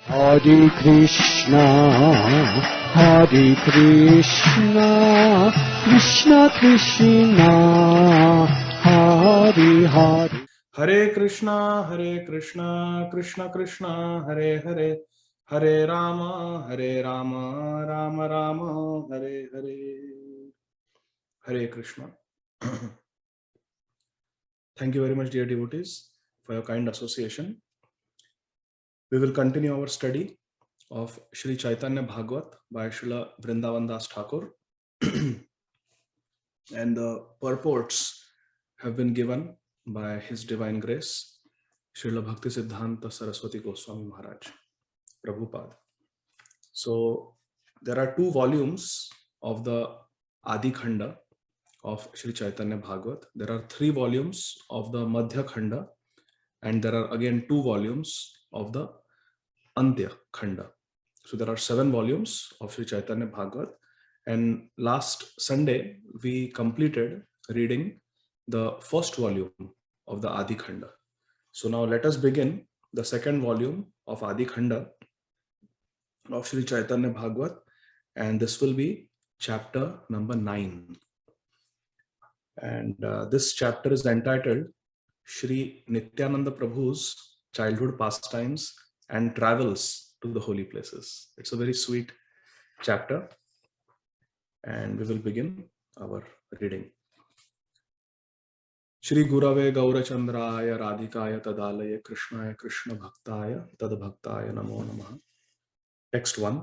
Hare Krishna, Krishna Krishna, Hare Hare. Hare Krishna, Krishna Krishna, Hare Hare, Hare Rama, Rama Rama, Hare Hare. Hare Krishna. Thank you very much, dear devotees, for your kind association. We will continue our study of Sri Chaitanya Bhagavat by Srila Vrindavan Das Thakur. And the purports have been given by His Divine Grace, Srila Bhakti Siddhanta Saraswati Goswami Maharaj, Prabhupada. So there are two volumes of the Adi Khanda of Sri Chaitanya Bhagavat. There are 3 volumes of the Madhya Khanda, and there are again 2 volumes of the Antya Khanda. So there are 7 volumes of Sri Chaitanya Bhagavat. And last Sunday, we completed reading the first volume of the Adi Khanda. So now let us begin the second volume of Adi Khanda of Sri Chaitanya Bhagavat, and this will be chapter number 9. And this chapter is entitled Sri Nityananda Prabhu's childhood pastimes and travels to the holy places. It's a very sweet chapter, and we will begin our reading. Shri Gurave Gaurachandraya Radhikaya Tadalaya Krishnaya Krishna Bhaktaya Tadbhaktaya Namo Namaha. Text 1.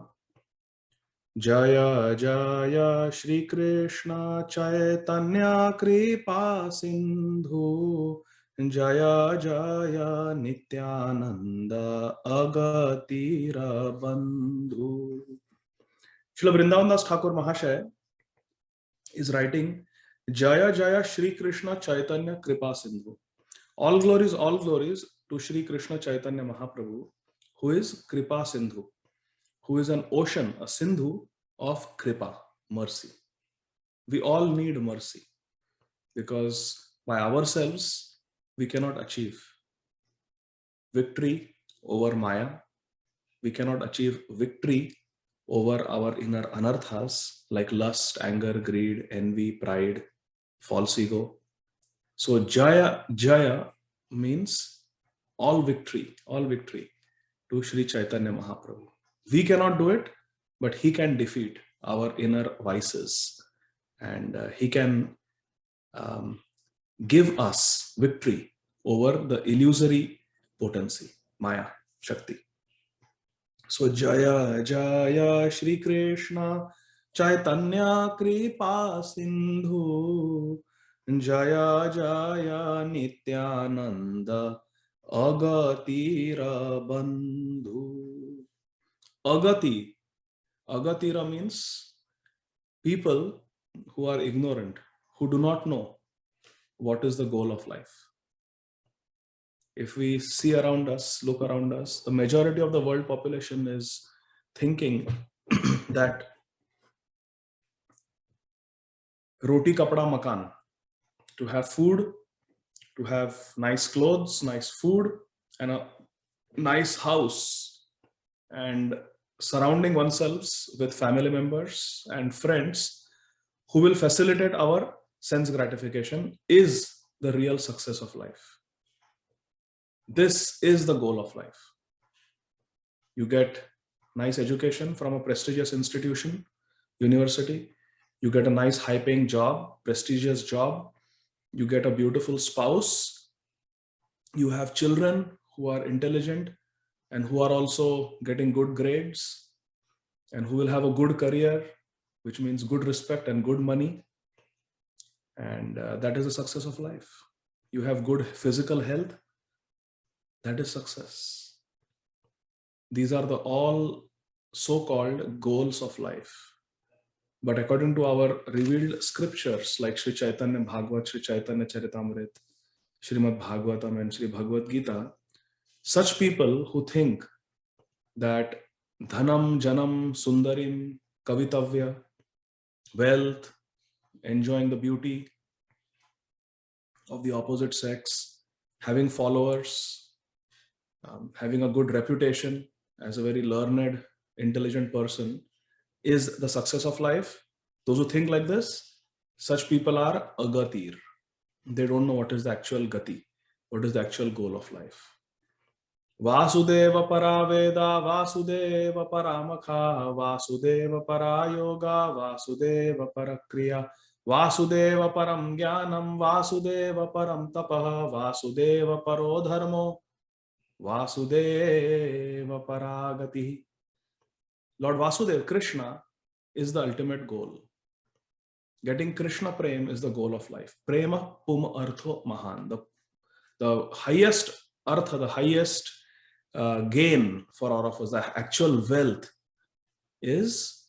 Jaya Jaya Shri Krishna Chaitanya Kripa Sindhu Jaya Jaya Nityananda Agatira Bandhu. Srila Vrindavan Das Thakur Mahashaya is writing Jaya Jaya Shri Krishna Chaitanya Kripa Sindhu. All glories to Shri Krishna Chaitanya Mahaprabhu, who is Kripa Sindhu, who is an ocean, a Sindhu of Kripa, mercy. We all need mercy because by ourselves we cannot achieve victory over Maya. We cannot achieve victory over our inner anarthas like lust, anger, greed, envy, pride, false ego. So Jaya, Jaya means all victory to Sri Chaitanya Mahaprabhu. We cannot do it, but he can defeat our inner vices, and he can give us victory over the illusory potency, Maya, Shakti. So Jaya Jaya Shri Krishna Chaitanya Kripa Sindhu Jaya Jaya Nityananda Agatira Bandhu. Agati. Agatira means people who are ignorant, who do not know what is the goal of life. If we see around us, look around us, the majority of the world population is thinking that roti kapda makan, to have food, to have nice clothes, nice food, and a nice house, and surrounding oneself with family members and friends who will facilitate our sense gratification is the real success of life. This is the goal of life. You get nice education from a prestigious institution, university. You get a nice high-paying job, prestigious job. You get a beautiful spouse. You have children who are intelligent and who are also getting good grades and who will have a good career, which means good respect and good money. And that is the success of life. You have good physical health. That is success. These are the all so-called goals of life. But according to our revealed scriptures like Sri Chaitanya Bhagavat, Sri Chaitanya Charitamrita, Srimad Bhagavatam and Sri Bhagavad Gita, such people who think that dhanam, janam, sundarim, kavitavya, wealth, enjoying the beauty of the opposite sex, having followers, having a good reputation, as a very learned, intelligent person is the success of life. Those who think like this, such people are agatir. They don't know what is the actual gati, what is the actual goal of life. Vasudeva para Veda, Vasudeva para Makha, Vasudeva para Yoga, Vasudeva para Kriya, Vasudeva param Jnanam, Vasudeva param Tapaha, Vasudeva paro Dharmo, Vasudeva paragati. Lord Vasudeva, Krishna, is the ultimate goal. Getting Krishna Prem is the goal of life. Prema pum artho mahan. The highest artha, the highest gain for all of us, the actual wealth is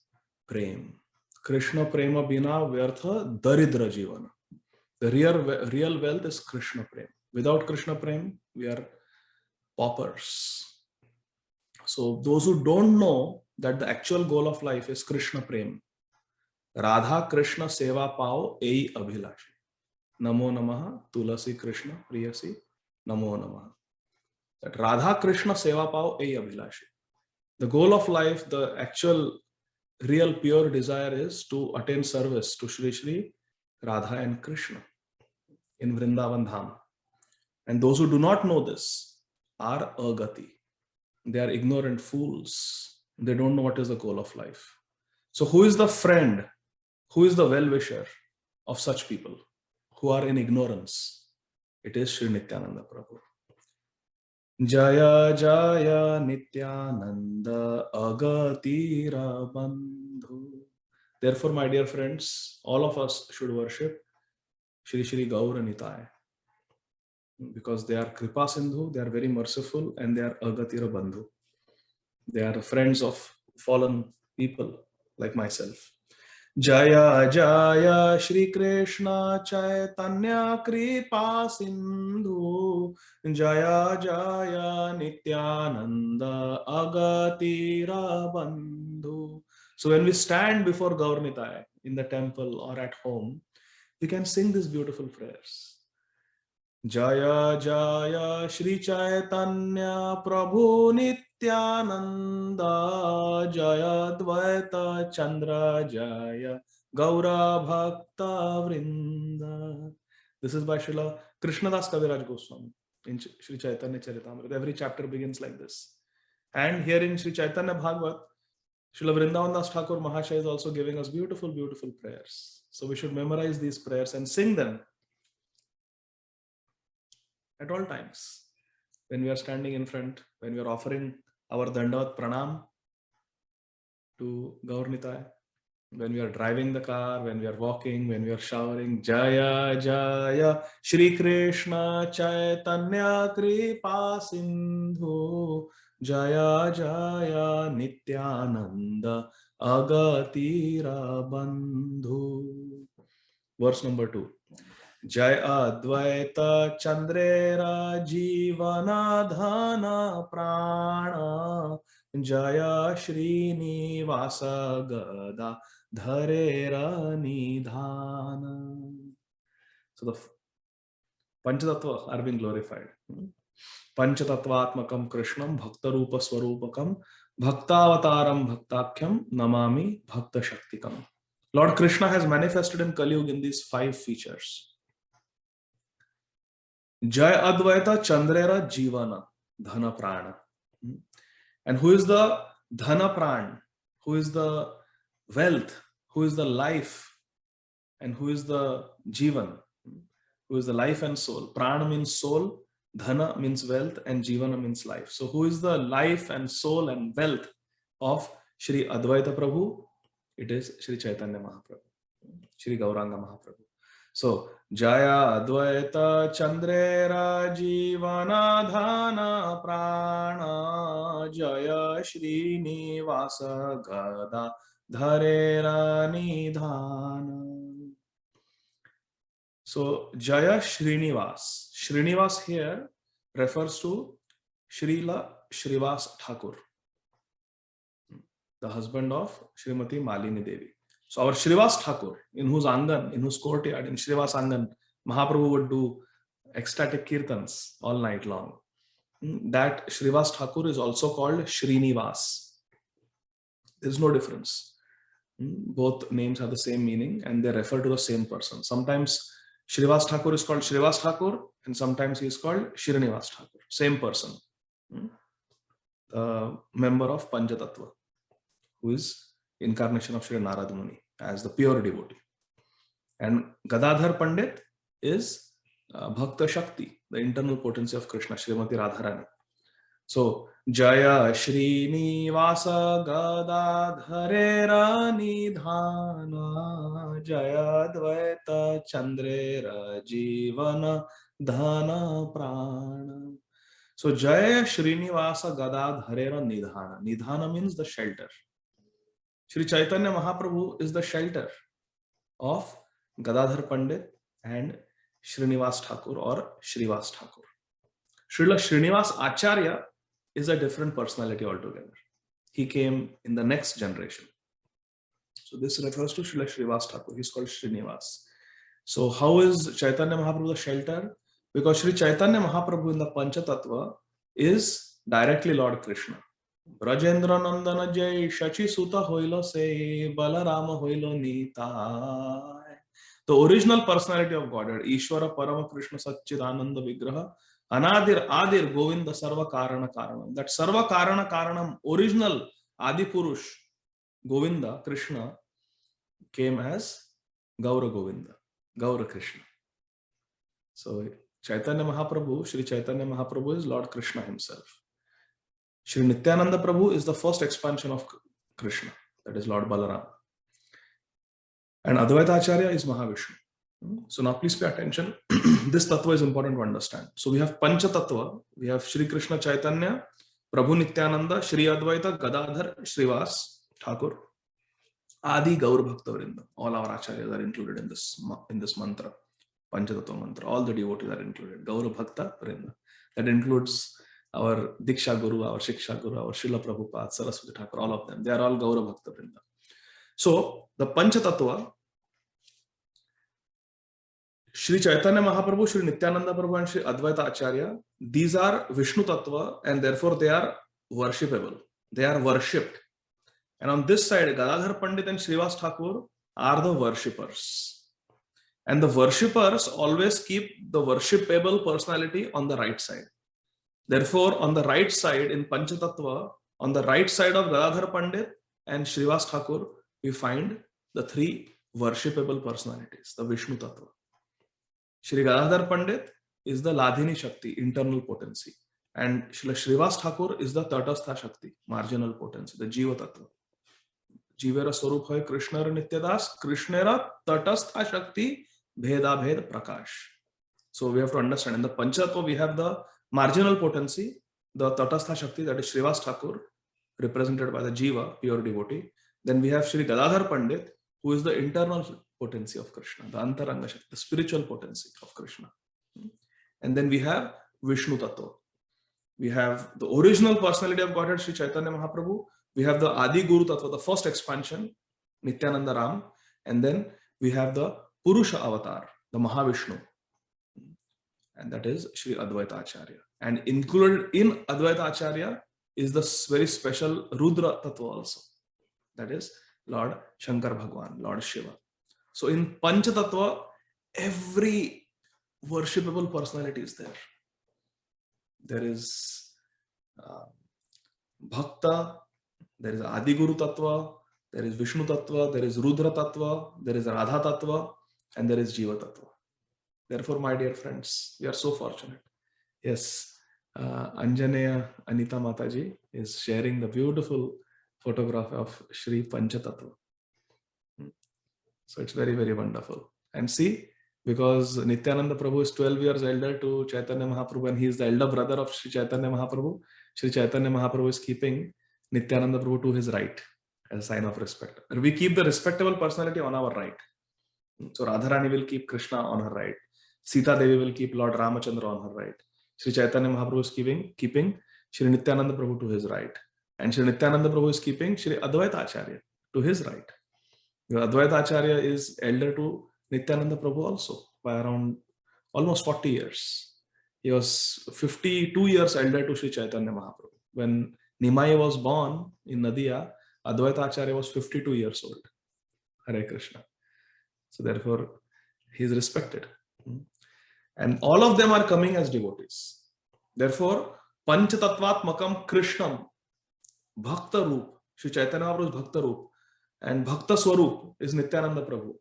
Prem. Krishna Prema bina vyartha daridra jivana. The real wealth is Krishna Prem. Without Krishna Prem, we are paupers. So those who don't know that the actual goal of life is Krishna Prem, Radha Krishna Seva Pao Ei Abhilashi. Namo Namaha Tulasi Krishna Priyasi Namo Namaha. That Radha Krishna Seva Pao Ei Abhilashi. The goal of life, the actual real pure desire is to attain service to Shri Shri Radha and Krishna in Vrindavan Dham. And those who do not know this are agati. They are ignorant fools. They don't know what is the goal of life. So who is the friend? Who is the well-wisher of such people who are in ignorance? It is Sri Nityananda Prabhu. Jaya Jaya Nityananda Agatira Bandhu. Therefore, my dear friends, all of us should worship Shri Shri Gaura Nitai, because they are Kripa Sindhu, they are very merciful, and they are Agatira Bandhu. They are friends of fallen people like myself. Jaya Jaya Shri Krishna Chaitanya Kripa Sindhu, Jaya Jaya Nityananda Agatira Bandhu. So when we stand before Gaur Nitai in the temple or at home, we can sing these beautiful prayers. Jaya Jaya Shri Chaitanya Prabhu Nityananda, Jaya Dvaita Chandra Jaya Gaura Bhakta Vrinda. This is by Srila Krishnadas Kaviraj Goswami in Shri Chaitanya Charitamrita. Every chapter begins like this. And here in Shri Chaitanya Bhagavat, Srila Vrindavan Das Thakur Mahashaya is also giving us beautiful, beautiful prayers. So we should memorize these prayers and sing them at all times. When we are standing in front, when we are offering our Dandavat Pranam to Gaur Nitai, when we are driving the car, when we are walking, when we are showering, Jaya Jaya Shri Krishna Chaitanya Kripa Sindhu, Jaya Jaya Nityananda Agatira Bandhu. Verse number 2. Jai Advaita Chandrera Jivana Dhana Prana, Jaya Srinivasa Gada Dharera Nidhana. So the Panchatattva are being glorified. Panchatattvatmakam Krishnam Bhaktarupa Swarupakam Bhaktavataram Bhaktakyam Namami Bhakta Shaktikam. Lord Krishna has manifested in Kali Yuga in these 5 features. Jai Advaita Chandrera Jivana Dhana Prana. And who is the Dhana Pran? Who is the wealth? Who is the life? And who is the Jivan? Who is the life and soul? Prana means soul, Dhana means wealth, and Jivana means life. So who is the life and soul and wealth of Shri Advaita Prabhu? It is Shri Chaitanya Mahaprabhu, Shri Gauranga Mahaprabhu. So, Jaya Advaita Chandrera Jivana Dhana Prana, Jaya Srinivasa Gada Dharera Nidhana. So, Jaya Srinivas. Srinivas here refers to Srila Shrivas Thakur, the husband of Srimati Malini Devi. So our Shrivas Thakur, in whose Angan, in whose courtyard, in Shrivas Angan, Mahaprabhu would do ecstatic kirtans all night long. that Shrivas Thakur is also called Srinivas. There's no difference. Both names have the same meaning and they refer to the same person. Sometimes Shrivas Thakur is called Shrivas Thakur and sometimes he is called Srinivas Thakur. Same person. The member of Panchatattva, who is incarnation of Sri Narada Muni as the pure devotee. And Gadadhar Pandit is Bhakta Shakti, the internal potency of Krishna, Srimati Radharani. So, Jaya Srinivasa Gadadharera Nidhana Jaya Dvaita Chandrera Jivana Dhana Prana. So, Jaya Srinivasa Gadadharera Nidhana. Nidhana means the shelter. Sri Chaitanya Mahaprabhu is the shelter of Gadadhar Pandit and Srinivas Thakur or Shrivas Thakur. Srila Srinivas Acharya is a different personality altogether. He came in the next generation. So this refers to Srila Shrivas Thakur. He's called Srinivas. So how is Chaitanya Mahaprabhu the shelter? Because Sri Chaitanya Mahaprabhu in the Panchatattva is directly Lord Krishna. Brajendra Nandana Jai Shachi Suta Hoilo Se Balarama Hoilo Nitai. The original personality of Godhead, Ishvara Parama Krishna Satchidananda Vigraha, Anadir Adir Govinda Sarva Karana Karanam. That Sarva Karana Karanam, original Adi Purush, Govinda, Krishna, came as Gaura Govinda, Gaura Krishna. So Chaitanya Mahaprabhu, Sri Chaitanya Mahaprabhu is Lord Krishna himself. Sri Nityananda Prabhu is the first expansion of Krishna, that is Lord Balaram. And Advaita Acharya is Mahavishnu. So now please pay attention. This tattva is important to understand. So we have Pancha Tattva. We have Sri Krishna Chaitanya, Prabhu Nityananda, Sri Advaita, Gadadhar, Shrivas, Thakur, Adi Gaur Bhakta Vrinda. All our acharyas are included in this mantra, Pancha Tattva mantra. All the devotees are included. Gaur Bhakta Vrinda. That includes our Diksha Guru, our Shiksha Guru, our Srila Prabhupada, Saraswati Thakur, all of them. They are all Gaur Bhakta Vrinda. So the Pancha Tattva, Sri Chaitanya Mahaprabhu, Sri Nityananda Prabhu and Sri Advaita Acharya, these are Vishnu Tattva and therefore they are worshipable. They are worshipped. And on this side, Gadadhar Pandit and Shrivas Thakur are the worshippers. And the worshippers always keep the worshipable personality on the right side. Therefore, on the right side in Panchatattva, on the right side of Gadadhar Pandit and Shrivas Thakur, we find the three worshipable personalities, the Vishnu Tattva. Shri Gadadhar Pandit is the Ladhini Shakti, internal potency. And Shri Shrivas Thakur is the Tatastha Shakti, marginal potency, the Jiva Tattva. Jivera Swarup Hai Krishnara Nityadas, Krishnera Tatastha Shakti, Bheda Bhed Prakash. So we have to understand, in the Panchatattva we have the marginal potency, the Tatastha Shakti, that is Shrivas Thakur, represented by the Jiva, pure devotee. Then we have Shri Gadadhar Pandit, who is the internal potency of Krishna, the Antaranga Shakti, the spiritual potency of Krishna. And then we have Vishnu Tattva. We have the original personality of Godhead, Sri Chaitanya Mahaprabhu. We have the Adi Guru Tattva, the first expansion, Nityananda Ram. And then we have the Purusha Avatar, the Mahavishnu. And that is Sri Advaita Acharya. And included in Advaita Acharya is the very special Rudra Tattva also. That is Lord Shankar Bhagwan, Lord Shiva. So in Pancha Tattva, every worshipable personality is there. There is Bhakta, there is Adi Guru Tattva, there is Vishnu Tattva, there is Rudra Tattva, there is Radha Tattva, and there is Jiva Tattva. Therefore, my dear friends, we are so fortunate. Yes, Anjaneya Anita Mataji is sharing the beautiful photograph of Sri Pancha Tattva. So it's very, very wonderful. And see, because Nityananda Prabhu is 12 years elder to Chaitanya Mahaprabhu and he is the elder brother of Sri Chaitanya Mahaprabhu, Sri Chaitanya Mahaprabhu is keeping Nityananda Prabhu to his right as a sign of respect. And we keep the respectable personality on our right. So Radharani will keep Krishna on her right. Sita Devi will keep Lord Ramachandra on her right. Sri Chaitanya Mahaprabhu is keeping Sri Nityananda Prabhu to his right. And Sri Nityananda Prabhu is keeping Sri Advaita Acharya to his right. Advaita Acharya is elder to Nityananda Prabhu also by around almost 40 years. He was 52 years elder to Sri Chaitanya Mahaprabhu. When Nimai was born in Nadia, Advaita Acharya was 52 years old. Hare Krishna. So therefore, he is respected. And all of them are coming as devotees. Therefore, Panchatattvatmakam Krishnam, Bhakta Roop, Sri Chaitanya Mahaprabhu is Bhakta Roop, and Bhakta Swarup is Nityananda Prabhu,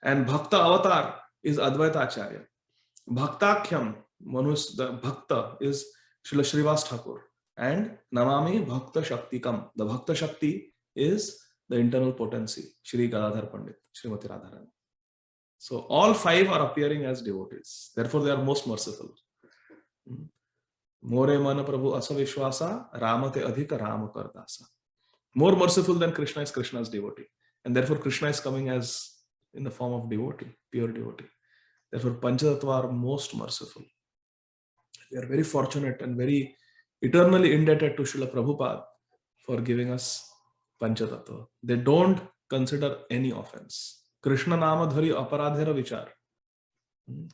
and Bhakta Avatar is Advaita Acharya. Bhaktakhyam, Manus, the Bhakta is Srila Srivas Thakur, and Namami Bhakta Shaktikam. The Bhakta Shakti is the internal potency, Shri Gadadhar Pandit, Srimati Radharani. So all five are appearing as devotees. Therefore, they are most merciful. More mana Prabhu asa vishwasa, ramate adhika rama kardasa. More merciful than Krishna is Krishna's devotee. And therefore, Krishna is coming as in the form of devotee, pure devotee. Therefore, Panchatattva are most merciful. We are very fortunate and very eternally indebted to Srila Prabhupada for giving us Panchatattva. They don't consider any offense. Krishna Nama Dhari Aparadhera Vichar.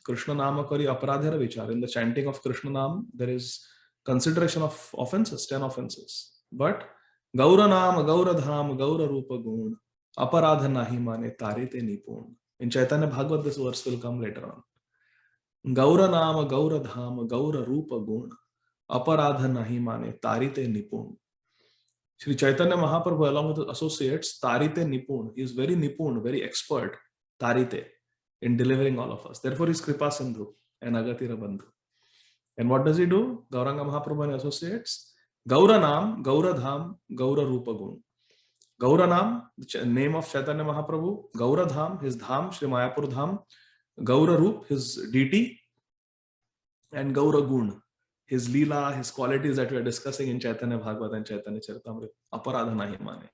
Krishna Nama Kari Aparadhera Vichar. In the chanting of Krishna Nam, there is consideration of offenses, 10 offenses. But Gaura Nam, Gaura Dham, Gaura Rupa Gun, Aparadha Nahi Mane Tarite Nipun. In Chaitanya Bhagavad, this verse will come later on. Gaura Nama, Gaura Dham, Gaura Rupa Gun, Aparadha Nahi Mane Tarite Nipun. Sri Chaitanya Mahaprabhu, along with his associates, Tarite Nipun. He is very Nipun, very expert, Tarite, in delivering all of us. Therefore, he is Kripa Sindhu and Agatira Bandhu. And what does he do? Gauranga Mahaprabhu and associates. Gaura Nam, Gaura Dham, Gaura Rupa Gun. Gaura Nam, the name of Chaitanya Mahaprabhu. Gaura Dham, his Dham, Sri Mayapur Dham. Gaura Rup, his deity. And Gaura Gun, his Leela, his qualities that we are discussing in Chaitanya Bhagavad and Chaitanya Charitamrita. Aparadha nahi mane.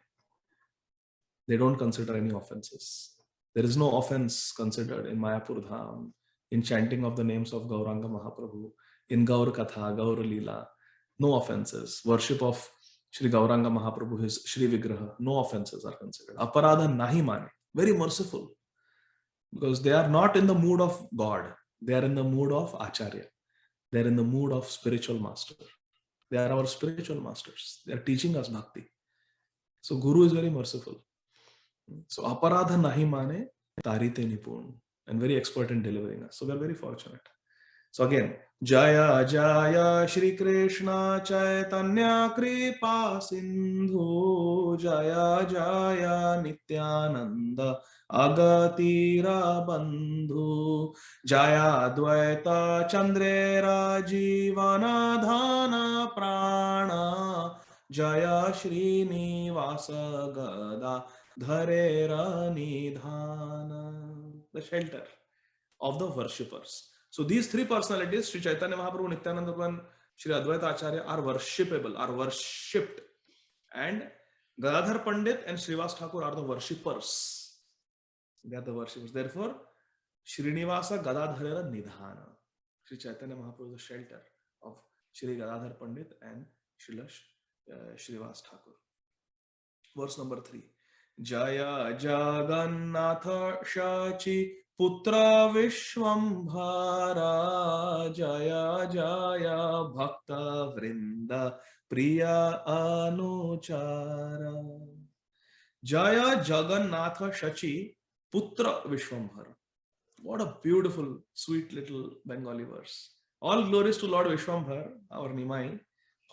They don't consider any offenses. There is no offense considered in Mayapur Dham, in chanting of the names of Gauranga Mahaprabhu, in Gaur Katha, Gaur Leela. No offenses. Worship of Sri Gauranga Mahaprabhu, his Sri Vigraha. No offenses are considered. Aparadha nahi mane. Very merciful. Because they are not in the mood of God. They are in the mood of Acharya. They are in the mood of spiritual master. They are our spiritual masters. They are teaching us bhakti. So Guru is very merciful. So Aparadha nahi mane tarite nipun, and very expert in delivering us. So we are very fortunate. So again, Jaya Jaya Shri Krishna Chaitanya Kripa Sindhu, Jaya Jaya Nityananda Agatira Bandhu, Jaya Advaita Chandrera Jivana Dhana Prana, Jaya Shri Nivasa Gada Dharera Nidhana. The shelter of the worshippers. So these three personalities, Sri Chaitanya Mahaprabhu, Nityananda and Sri Advaita Acharya, are worshipable, are worshipped. And Gadadhar Pandit and Srivas Thakur are the worshippers. They are the worshippers. Therefore, Srinivasa Gadadharera Nidhana. Sri Chaitanya Mahaprabhu is the shelter of Sri Gadadhar Pandit and Srivas Thakur. Verse number 3. Jaya Jagannatha Shachi Putra Vishwambhara, Jaya Jaya Bhakta Vrinda Priya Anuchara. Jaya Jagannatha Shachi Putra Vishwambhara. What a beautiful, sweet little Bengali verse. All glories to Lord Vishwambhar, our Nimai.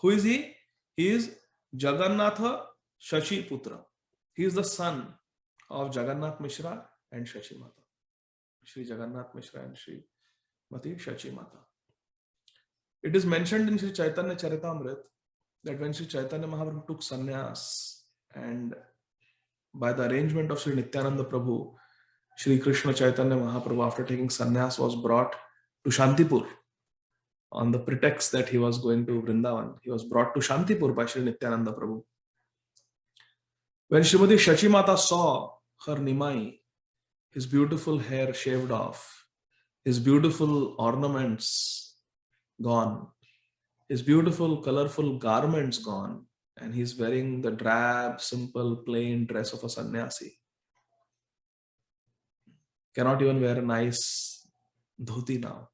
Who is he? He is Jagannatha Shachi Putra. He is the son of Jagannath Mishra and Shachi Mata. Shri Jagannath Mishra and Shri Mati Shachi Mata. It is mentioned in Shri Chaitanya Charitamrita that when Shri Chaitanya Mahaprabhu took sannyas, and by the arrangement of Shri Nityananda Prabhu, Shri Krishna Chaitanya Mahaprabhu, after taking sannyas, was brought to Shantipur on the pretext that he was going to Vrindavan. He was brought to Shantipur by Shri Nityananda Prabhu. When Srimati Shachi Mata saw her Nimai, his beautiful hair shaved off, his beautiful ornaments gone, his beautiful colorful garments gone, and he's wearing the drab, simple, plain dress of a sannyasi. Cannot even wear a nice dhoti now.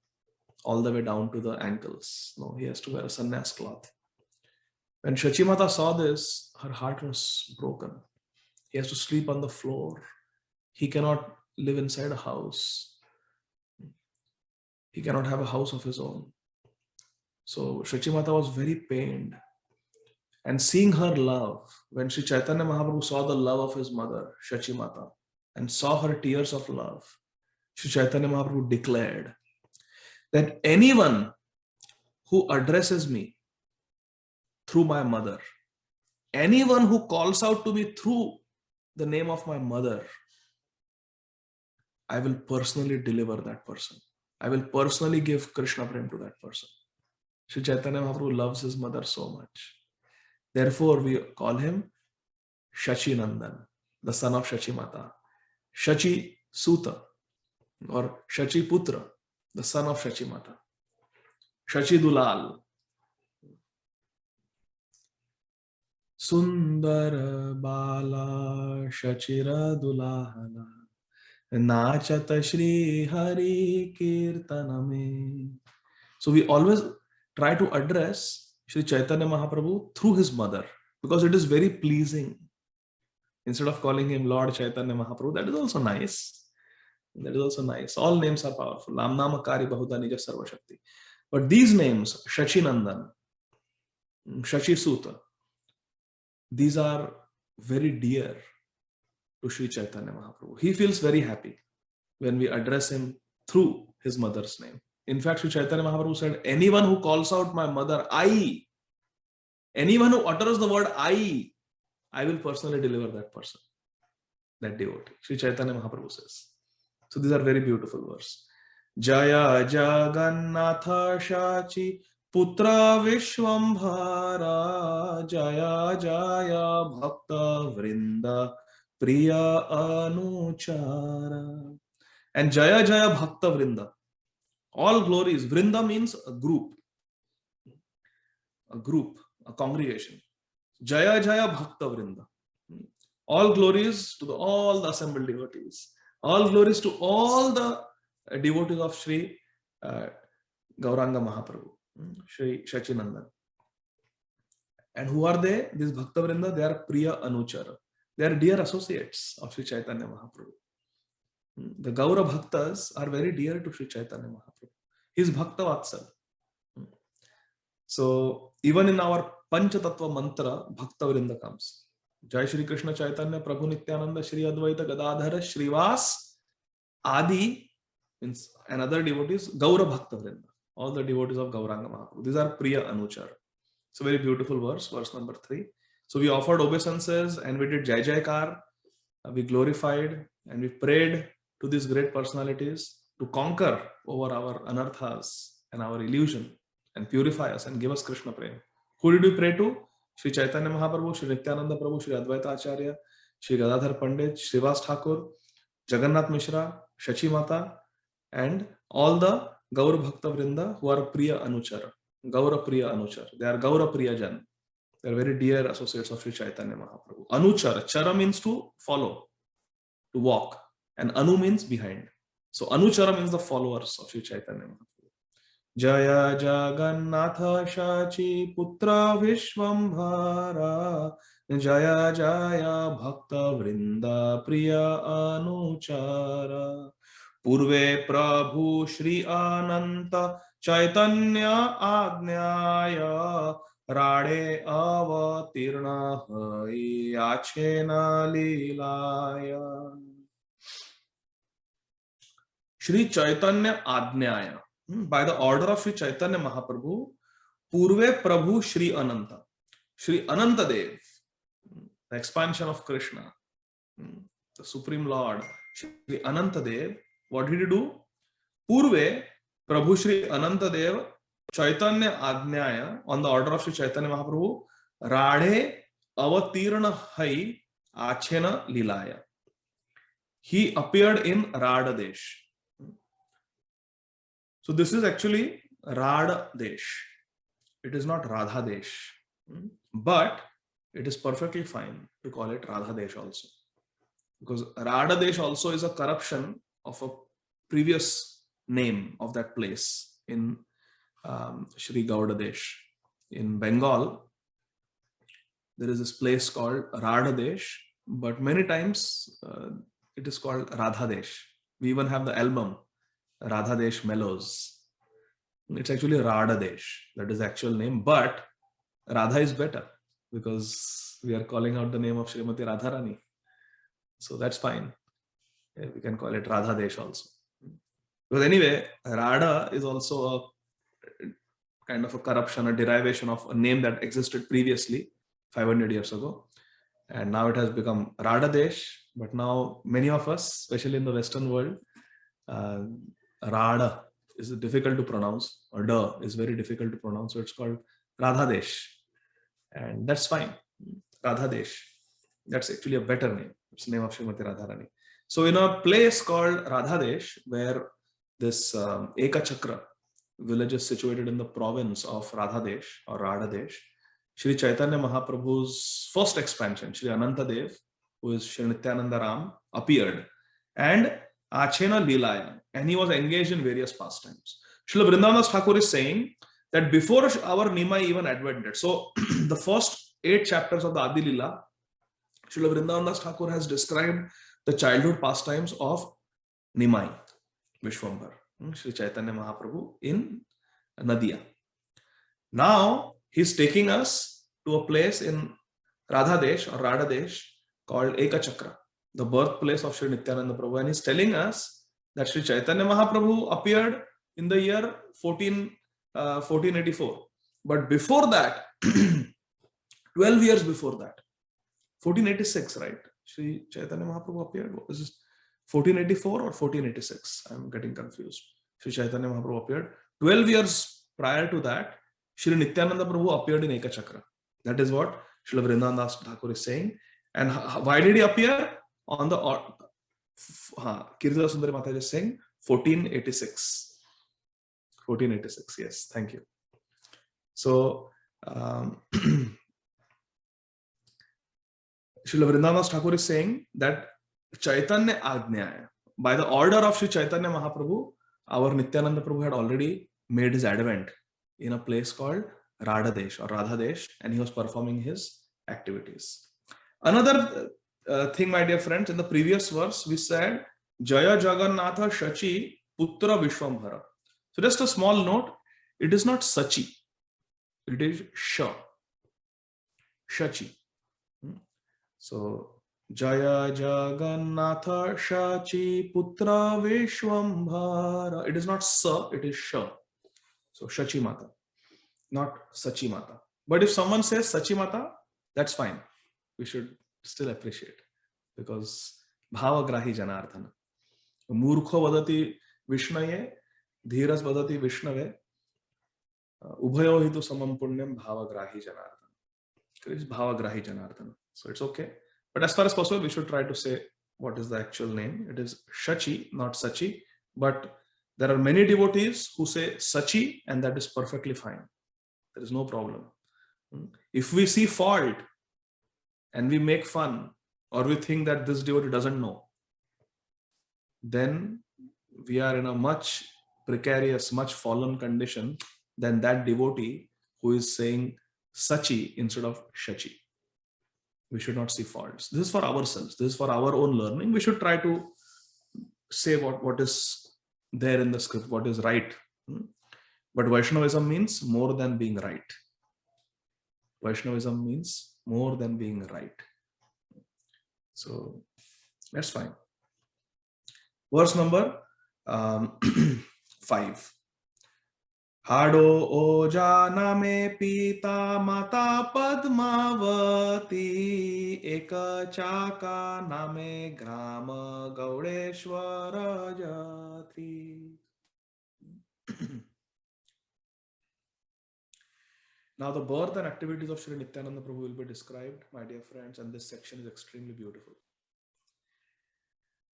all the way down to the ankles. No, he has to wear a sannyas cloth. When Shachimata saw this, her heart was broken. He has to sleep on the floor. He cannot live inside a house. He cannot have a house of his own. So Shachimata was very pained. And seeing her love, when Sri Chaitanya Mahaprabhu saw the love of his mother, Shachimata, and saw her tears of love, Sri Chaitanya Mahaprabhu declared that anyone who addresses me through my mother, anyone who calls out to me through the name of my mother, I will personally deliver that person. I will personally give Krishna Prem to that person. Sri Chaitanya Mahaprabhu loves his mother so much. Therefore, we call him Shachi Nandan, the son of Shachimata. Shachi Suta or Shachi Putra, the son of Shachimata. Shachi Dulal. Sundara Bala Shachira Dulala Nachata Shri Hari Kirtaname. So we always try to address Sri Chaitanya Mahaprabhu through his mother because it is very pleasing. Instead of calling him Lord Chaitanya Mahaprabhu, that is also nice. That is also nice. All names are powerful. Lam Namakari Bahuda Nija Sarva Shakti. But these names, Shachi Nandan, Shachi Suta, these are very dear to Sri Chaitanya Mahaprabhu. He feels very happy when we address him through his mother's name. In fact, Sri Chaitanya Mahaprabhu said, anyone who calls out my mother, anyone who utters the word I will personally deliver that person, that devotee. Sri Chaitanya Mahaprabhu says. So these are very beautiful verses. Jaya Jagannatha Shachi Putra Vishwambhara Jaya Jaya Bhakta Vrinda Priya Anuchara. And Jaya Jaya Bhakta Vrinda. All glories. Vrinda means a group, a congregation. Jaya Jaya Bhakta Vrinda. All glories to all the assembled devotees. All glories to all the devotees of Sri Gauranga Mahaprabhu, Sri Shachinandan. And who are they? These Bhakta Vrinda, they are Priya Anuchara. They are dear associates of Sri Chaitanya Mahaprabhu. The Gaura Bhaktas are very dear to Sri Chaitanya Mahaprabhu. He is Bhakta Vatsal. So even in our Pancha Tattva mantra, Bhakta Vrinda comes. Jai Shri Krishna Chaitanya Prabhu Nityananda Shri Advaita Gadadhara Shrivas Adi means another devotees, Gaura Bhakta Vrinda. All the devotees of Gauranga Mahaprabhu. These are Priya Anuchar. It's a very beautiful verse number 3. So we offered obeisances and we did Jai Jaikar. We glorified and we prayed to these great personalities to conquer over our anarthas and our illusion and purify us and give us Krishna Prem. Who did we pray to? Sri Chaitanya Mahaprabhu, Sri Nityananda Prabhu, Sri Advaita Acharya, Sri Gadadhar Pandit, Srivas Thakur, Jagannath Mishra, Shachi Mata, and all the Gaura Bhakta Vrinda who are Priya Anuchara. Gaura Priya Anuchara. They are Gaura Priya Jan. They are very dear associates of Sri Chaitanya Mahaprabhu. Anuchara. Chara means to follow, to walk. And Anu means behind. So Anuchara means the followers of Sri Chaitanya Mahaprabhu. Jaya Jagannatha Shachi Putra Vishwambhara Jaya Jaya Bhakta Vrinda Priya Anuchara Purve Prabhu Shri Ananta Chaitanya Agnyaya Rade Avatirna Hai Achena Leelaya. Shri Chaitanya Agnyaya. By the order of Sri Chaitanya Mahaprabhu, Purve Prabhu Shri Ananta. Shri Anantadev, the expansion of Krishna, the Supreme Lord, Shri Anantadev, what did he do? Purve Prabhu Shri Anantadev, Chaitanya Agnyaya, on the order of Sri Chaitanya Mahaprabhu, Radhe Avatirna Hai Achena Lilaya. He appeared in Radhadesh. So this is actually Radha Desh. It is not Radha Desh. But it is perfectly fine to call it Radha Desh also. Because Radha Desh also is a corruption of a previous name of that place. in Sri Gaudadesh. In Bengal, there is this place called Radhadesh, but many times it is called Radhadesh. We even have the album Radhadesh Mellows. It's actually Radhadesh. That is the actual name, but Radha is better because we are calling out the name of Srimati Radharani. So that's fine. Yeah, we can call it Radhadesh also. But anyway, Radha is also a kind of a corruption, a derivation of a name that existed previously 500 years ago. And now it has become Radhadesh. But now many of us, especially in the Western world, Radha is difficult to pronounce, or Da is very difficult to pronounce. So it's called Radhadesh. And that's fine. Radhadesh. That's actually a better name. It's the name of Srimati Radharani. So in a place called Radhadesh, where this Eka Chakra village is situated in the province of Radhadesh or Radhadesh, Sri Chaitanya Mahaprabhu's first expansion, Sri Anantadev, who is Sri Nityananda Ram, appeared, and Achena Leelaya, and he was engaged in various pastimes. Srila Vrindavan Das Thakur is saying that before our Nimai even advented, so the first 8 chapters of the Adi Leela, Srila Vrindavan Das Thakur has described the childhood pastimes of Nimai, Vishwambar, Sri Chaitanya Mahaprabhu in Nadia. Now he's taking us to a place in Radhadesh or Radhadesh called Eka Chakra, the birthplace of Sri Nityananda Prabhu, and he's telling us that Sri Chaitanya Mahaprabhu appeared in the year 1484. But before that, 12 years before that, 1486, right? Sri Chaitanya Mahaprabhu appeared. What is this? 1484 or 1486? I'm getting confused. Sri Chaitanya Mahaprabhu appeared. 12 years prior to that, Sri Nityananda Prabhu appeared in Eka Chakra. That is what Srila Vrindavan Das Thakur is saying. And why did he appear? On the Kirtila Sundari Mataji is saying 1486. 1486, yes, thank you. So, Srila Vrindavan Das Thakur is saying that Chaitanya Ajnaya, by the order of Sri Chaitanya Mahaprabhu, our Nityananda Prabhu had already made his advent in a place called Radhadesh or Radhadesh, and he was performing his activities. Another thing, my dear friends, in the previous verse, we said, Jaya Jagannatha Shachi Putra Vishwambhara. So just a small note, it is not Sachi, it is Sha. Shachi. So, Jaya Jagannatha Shachi Putra Vishwambhara. It is not Sa, it is Sha. So, Shachi Mata, not Sachi Mata. But if someone says Sachi Mata, that's fine. We should still appreciate, because Bhavagrahi Janardhana. Murkho vadati Vishnaye, Dhiras vadati Vishnave, Ubhayo hitu samam punyam Bhavagrahi Janardhana. It is Bhavagrahi Janardhana. So it's okay. But as far as possible, we should try to say what is the actual name. It is Shachi, not Sachi. But there are many devotees who say Sachi, and that is perfectly fine. There is no problem. If we see fault and we make fun, or we think that this devotee doesn't know, then we are in a much precarious, much fallen condition than that devotee who is saying Sachi instead of Shachi. We should not see faults. This is for ourselves. This is for our own learning. We should try to say what is there in the script, what is right. But Vaishnavism means more than being right. Vaishnavism means more than being right. So that's fine. Verse number 5. Hado oja name pita mata padmavati eka chaka name grama gaudeshwara jati. Now the birth and activities of Sri Nityananda Prabhu will be described, my dear friends, and this section is extremely beautiful.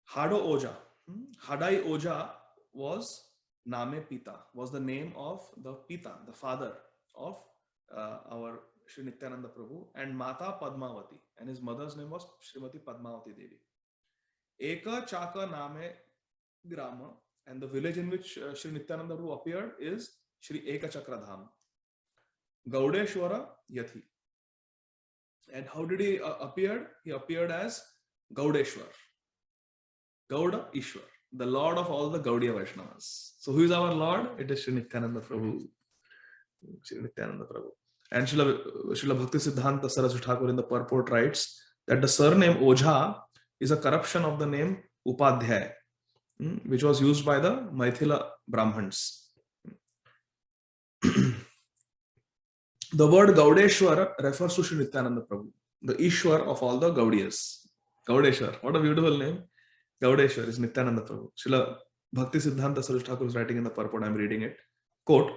Hado Oja. Hadai Oja was Name Pita, was the name of the Pita, the father of our Sri Nityananda Prabhu, and Mata Padmavati, and his mother's name was Srimati Padmavati Devi. Eka Chaka Name Grama And the village in which Sri Nityananda Prabhu appeared is Sri Ekachakra Dham, Gaudeshwara Yathi. And how did he appear? He appeared as Gaudeshwar, Gauda Ishwar, the Lord of all the Gaudiya Vaishnavas. So who is our Lord? It is Sri Nityananda Prabhu. Sri Nityananda Prabhu. And Srila Bhakti Siddhanta Saraswati Thakur in the purport writes that the surname Ojha is a corruption of the name Upadhyay, which was used by the Maithila Brahmins. The word Gaudeshwar refers to Sri Nityananda Prabhu, the Ishwar of all the Gaudiyas. Gaudeshwar, what a beautiful name. Gaudeshwar is Nityananda Prabhu. Srila Bhakti Siddhanta Saraswati Thakur is writing in the purport, I am reading it. Quote,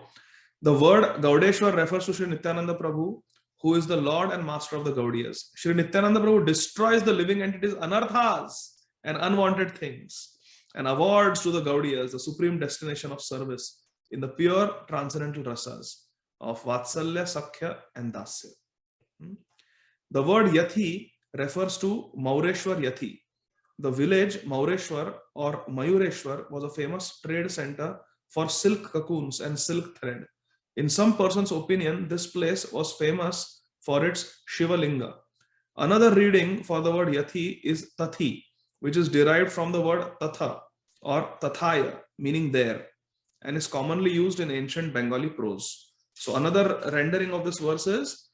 the word Gaudeshwar refers to Sri Nityananda Prabhu, who is the Lord and Master of the Gaudiyas. Sri Nityananda Prabhu destroys the living entities, anarthas, and unwanted things, and awards to the Gaudiyas the supreme destination of service in the pure transcendental rasas of Vatsalya, Sakhya, and Dasya. The word Yathi refers to Maureshwar Yathi. The village Maureshwar or Mayureshwar was a famous trade center for silk cocoons and silk thread. In some person's opinion, this place was famous for its Shivalinga. Another reading for the word Yathi is Tathi, which is derived from the word Tatha or Tathaya, meaning there, and is commonly used in ancient Bengali prose. So another rendering of this verse is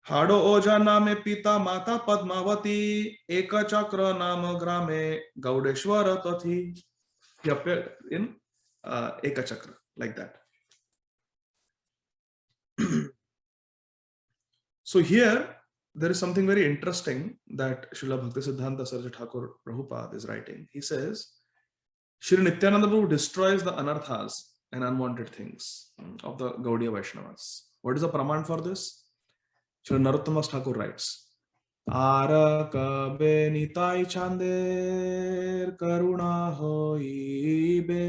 Hado Oja Name Pita Mata Padmavati Eka Chakra Nama Grame Gaudeshwara Tathi. He appeared in Eka Chakra, like that. So here there is something very interesting that Srila Bhakti Siddhanta Saraswati Thakur Prabhupada is writing. He says, Sri Nityananda Prabhu destroys the anarthas and unwanted things of the Gaudiya Vaishnavas. What is the praman for this? Sri Narottama Thakur writes, Ara kabe nitai chander karuna hoibe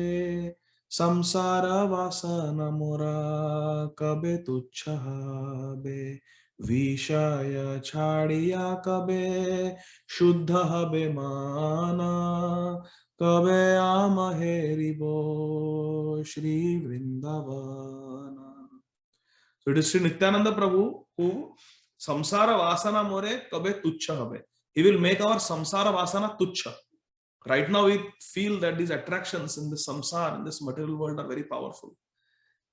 samsara vasana mora kabe tuchhabe vishaya chadiya kabe shuddha habe mana kabe amaheribo Shri Vrindavana. So it is Sri Nityananda Prabhu who samsara vasana more kabe tuchha habe. He will make our samsara vasana tuchha. Right now we feel that these attractions in this samsara, in this material world, are very powerful.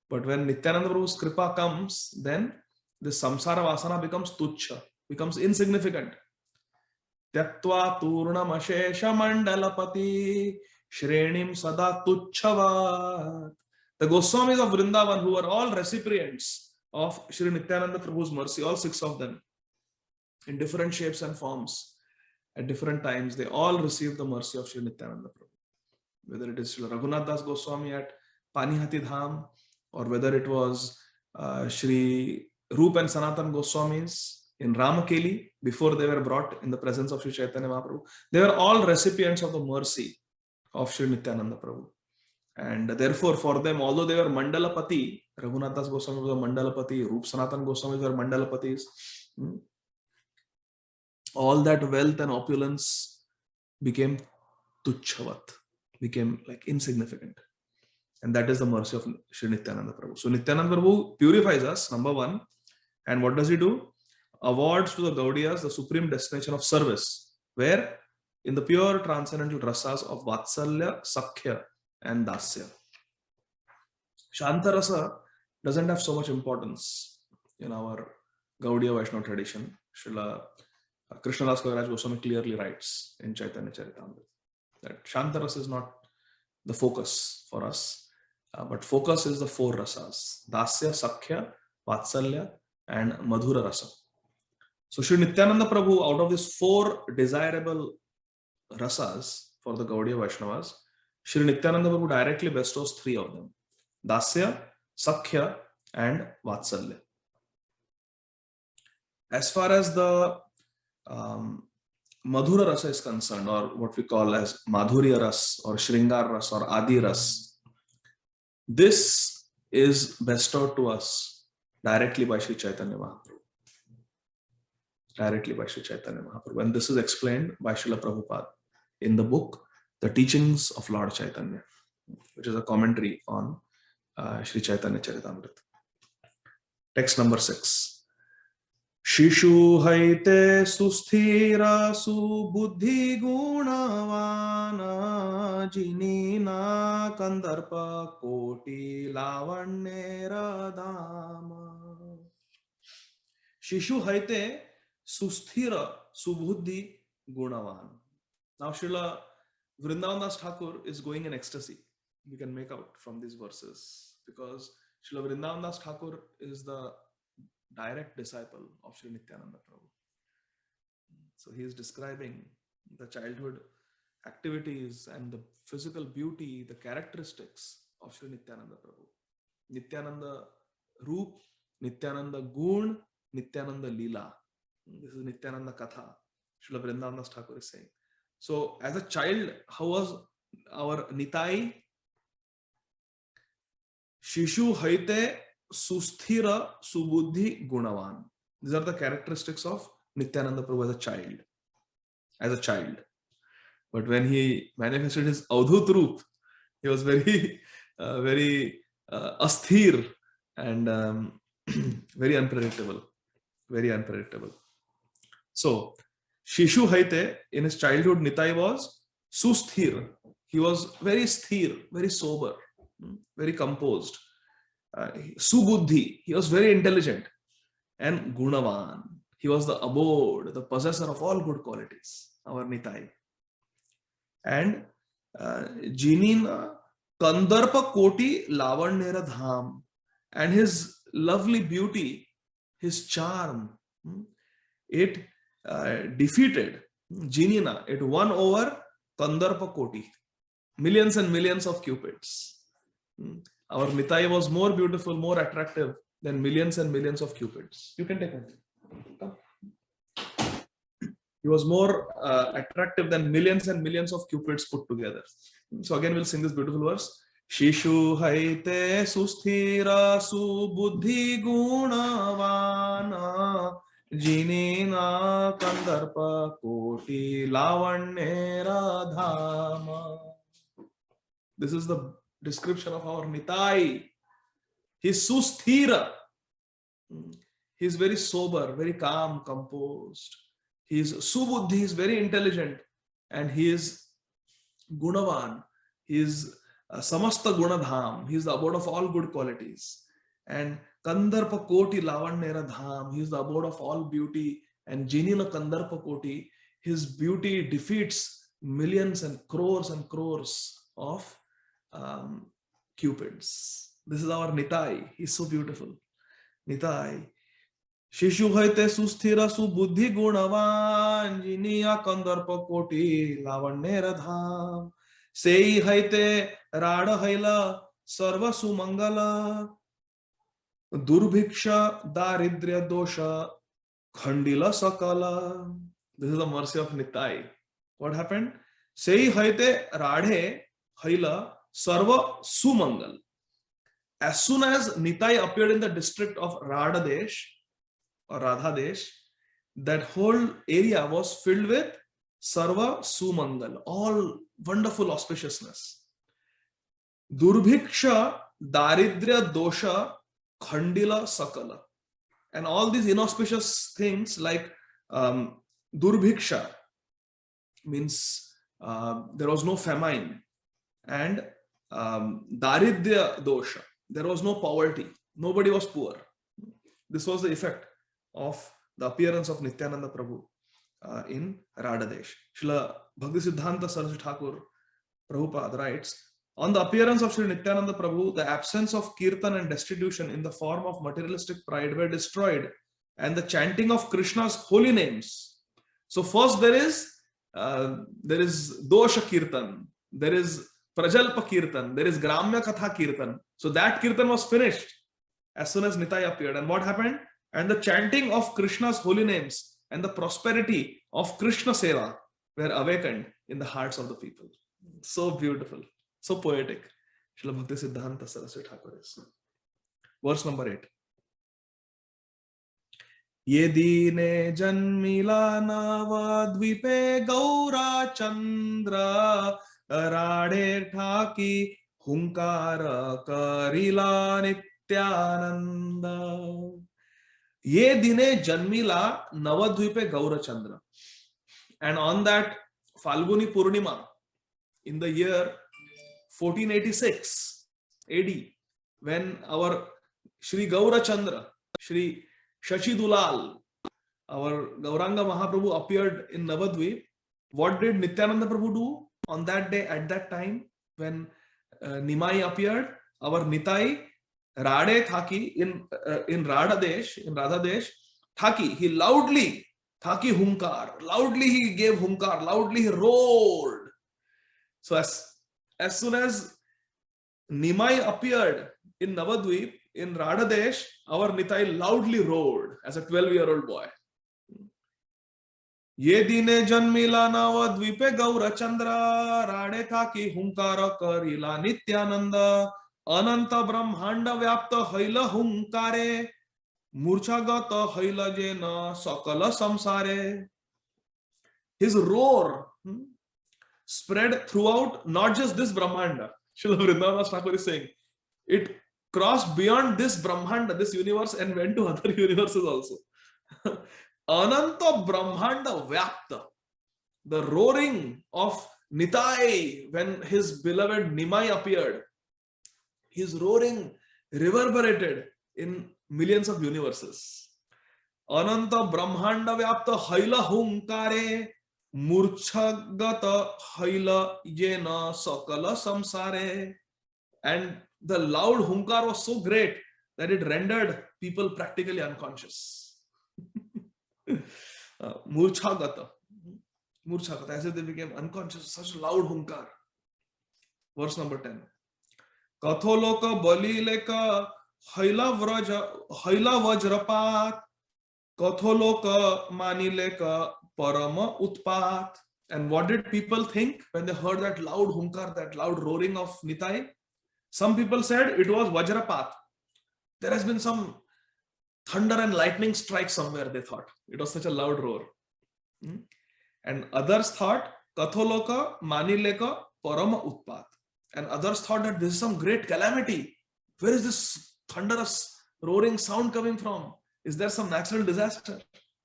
But when Nityananda Prabhu's kripa comes, then this samsara vasana becomes tuchha, becomes insignificant. Tyaktva turnam ashesha mandalapati shrenim sada tuchhavat. The Goswamis of Vrindavan, who are all recipients of Sri Nityananda Prabhu's mercy, all 6 of them, in different shapes and forms, at different times, they all received the mercy of Sri Nityananda Prabhu. Whether it is Sri Raghunath Das Goswami at Panihati Dham, or whether it was Sri Rup and Sanatan Goswamis in Ramakeli, before they were brought in the presence of Sri Chaitanya Mahaprabhu, they were all recipients of the mercy of Sri Nityananda Prabhu. And therefore, for them, although they were Mandalapati, Raghunath Das Goswami was a Mandalapati, Rup Sanatan Goswami were Mandalapatis, all that wealth and opulence became tuchhavat, became like insignificant. And that is the mercy of Sri Nityananda Prabhu. So Nityananda Prabhu purifies us, number one. And what does he do? Awards to the Gaudiyas the supreme destination of service, where in the pure transcendental rasas of Vatsalya, Sakhya, and Dasya. Shantarasa doesn't have so much importance in our Gaudiya Vaishnava tradition. Srila Krishnadas Kaviraj Goswami clearly writes in Chaitanya Charitamrita that Shantarasa is not the focus for us, but focus is the 4 rasas: Dasya, Sakhya, Vatsalya, and Madhura Rasa. So Sri Nityananda Prabhu, out of these 4 desirable rasas for the Gaudiya Vaishnavas, Sri Nityananda Prabhu directly bestows 3 of them: Dasya, Sakhya, and Vatsalya. As far as the Madhura Rasa is concerned, or what we call as Madhurya Ras, or Shringar Ras, or Adi Ras, this is bestowed to us directly by Sri Chaitanya Mahaprabhu. Directly by Sri Chaitanya Mahaprabhu. And this is explained by Srila Prabhupada in the book the teachings of Lord Chaitanya, which is a commentary on Sri Chaitanya Charitamrita. Text number 6. Shishu haite susthira subuddhi gunavana jinina kandarpa koti lavannera dhama. Shishu haite susthira subuddhi gunavan. Now Srila Vrindavan Das Thakur is going in ecstasy. We can make out from these verses because Srila Vrindavan Das Thakur is the direct disciple of Sri Nityananda Prabhu. So he is describing the childhood activities and the physical beauty, the characteristics of Sri Nityananda Prabhu. Nityananda Roop, Nityananda Gun, Nityananda Leela. This is Nityananda Katha. Srila Vrindavan Das Thakur is saying. So as a child, how was our Nitai? Shishu haite susthira subuddhi gunavan. These are the characteristics of Nityananda Prabhu as a child. But when he manifested his Avdhut Roop, he was very asthir and very unpredictable. So Shishu haite, in his childhood, Nitai was susthir. He was very sthir, very sober, very composed. Subuddhi, he was very intelligent. And Gunavan, he was the abode, the possessor of all good qualities, our Nitai. And Jinina Kandarpa Koti Lavannera Dham, and his lovely beauty, his charm, it defeated Jinina, it won over Kandarpa Koti, millions and millions of cupids. Our Nitai was more beautiful, more attractive than millions and millions of cupids. You can take one. Come. He was more attractive than millions and millions of cupids put together. So again, we'll sing this beautiful verse. Shishu haite susthira subuddhi gunavana jinina kandarpa koti lavannera dhama. This is the description of our Nitai. He's susthira. He's very sober, very calm, composed. He's subuddhi, he's very intelligent, and he is gunavan. He is samasta gunadham. He is the abode of all good qualities. And kandarpa koti lavannera dham. He is the abode of all beauty. And jinina kandarpa koti. His beauty defeats millions and crores of cupids. This is our Nitai. He's so beautiful. Nitai. Shishu haite susthira subuddhi gunavan jiniya kandarpa koti lavannera dham. Sei haite rada haila sarva sumangala durbhiksha daridrya dosha khandila sakala. This is the mercy of Nitai. What happened? Sei haite radhe haila sarva sumangal. As soon as Nitai appeared in the district of Radhadesh or Radhadesh, that whole area was filled with sarva sumangal, all wonderful auspiciousness. Durbhiksha daridrya dosha khandila sakala. And all these inauspicious things like durbhiksha means there was no famine, and daridrya dosha, there was no poverty, nobody was poor. This was the effect of the appearance of Nityananda Prabhu in Radhadesh. Srila Bhaktisiddhanta Saraswati Thakur Prabhupada writes, on the appearance of Sri Nityananda Prabhu, the absence of kirtan and destitution in the form of materialistic pride were destroyed, and the chanting of Krishna's holy names. So first there is dosha kirtan, there is prajalpa kirtan, there is gramya katha kirtan. So that kirtan was finished as soon as Nitai appeared. And what happened? And the chanting of Krishna's holy names and the prosperity of Krishna Seva were awakened in the hearts of the people. So beautiful, so poetic. Srila Bhaktisiddhanta Saraswati Thakur is. Verse number 8. Ye dine janmila nava dvipe gaura chandra राडे ठाकी हुंकार करिला नित्यानंद. ये दिने जन्मिला नवद्वीपे Gaurachandra. And on that Falguni Purnima in the year 1486 AD, when our Shri Gaurachandra, Shri Shashi Dulal, our Gauranga Mahaprabhu appeared in Navadvip, what did Nityananda Prabhu do on that day, at that time, when Nimai appeared? Our Nitai, Rade Thaki, in Radhadesh, Thaki, he loudly, Thaki Hunkar, loudly he gave Hunkar, loudly he roared. So as soon as Nimai appeared in Navadvip, in Radhadesh, our Nitai loudly roared as a 12-year-old boy. ये दिने जन्मिला नवद्वीपे गौरचंद्र, राडे थाकी हुंकार करिला नित्यानंद, अनंत ब्रह्मांड व्याप्त hell हुंकारे, मूर्छागत hell जेन सकल संसारे. His roar spread throughout not just this Brahmanda. Srila Vrindavan Thakur is saying it crossed beyond this Brahmanda, this universe, and went to other universes also. Ananta Brahmanda Vyapta, the roaring of Nitai when his beloved Nimai appeared, his roaring reverberated in millions of universes. Ananta Brahmanda Vyapta Haila Hunkare, Murchagata Haila Jena Sakala Samsare. And the loud Hunkar was so great that it rendered people practically unconscious. Murchagata, as if they became unconscious. Such loud hunkar. Verse number 10. Katholoka balileka haila vajrapat, katholoka manileka parama utpat. And what did people think when they heard that loud hunkar, that loud roaring of Nitai? Some people said it was vajrapat. There has been some thunder and lightning strike somewhere, they thought. It was such a loud roar. And others thought, Katholoka manileka parama utpat. And others thought that this is some great calamity. Where is this thunderous roaring sound coming from? Is there some natural disaster?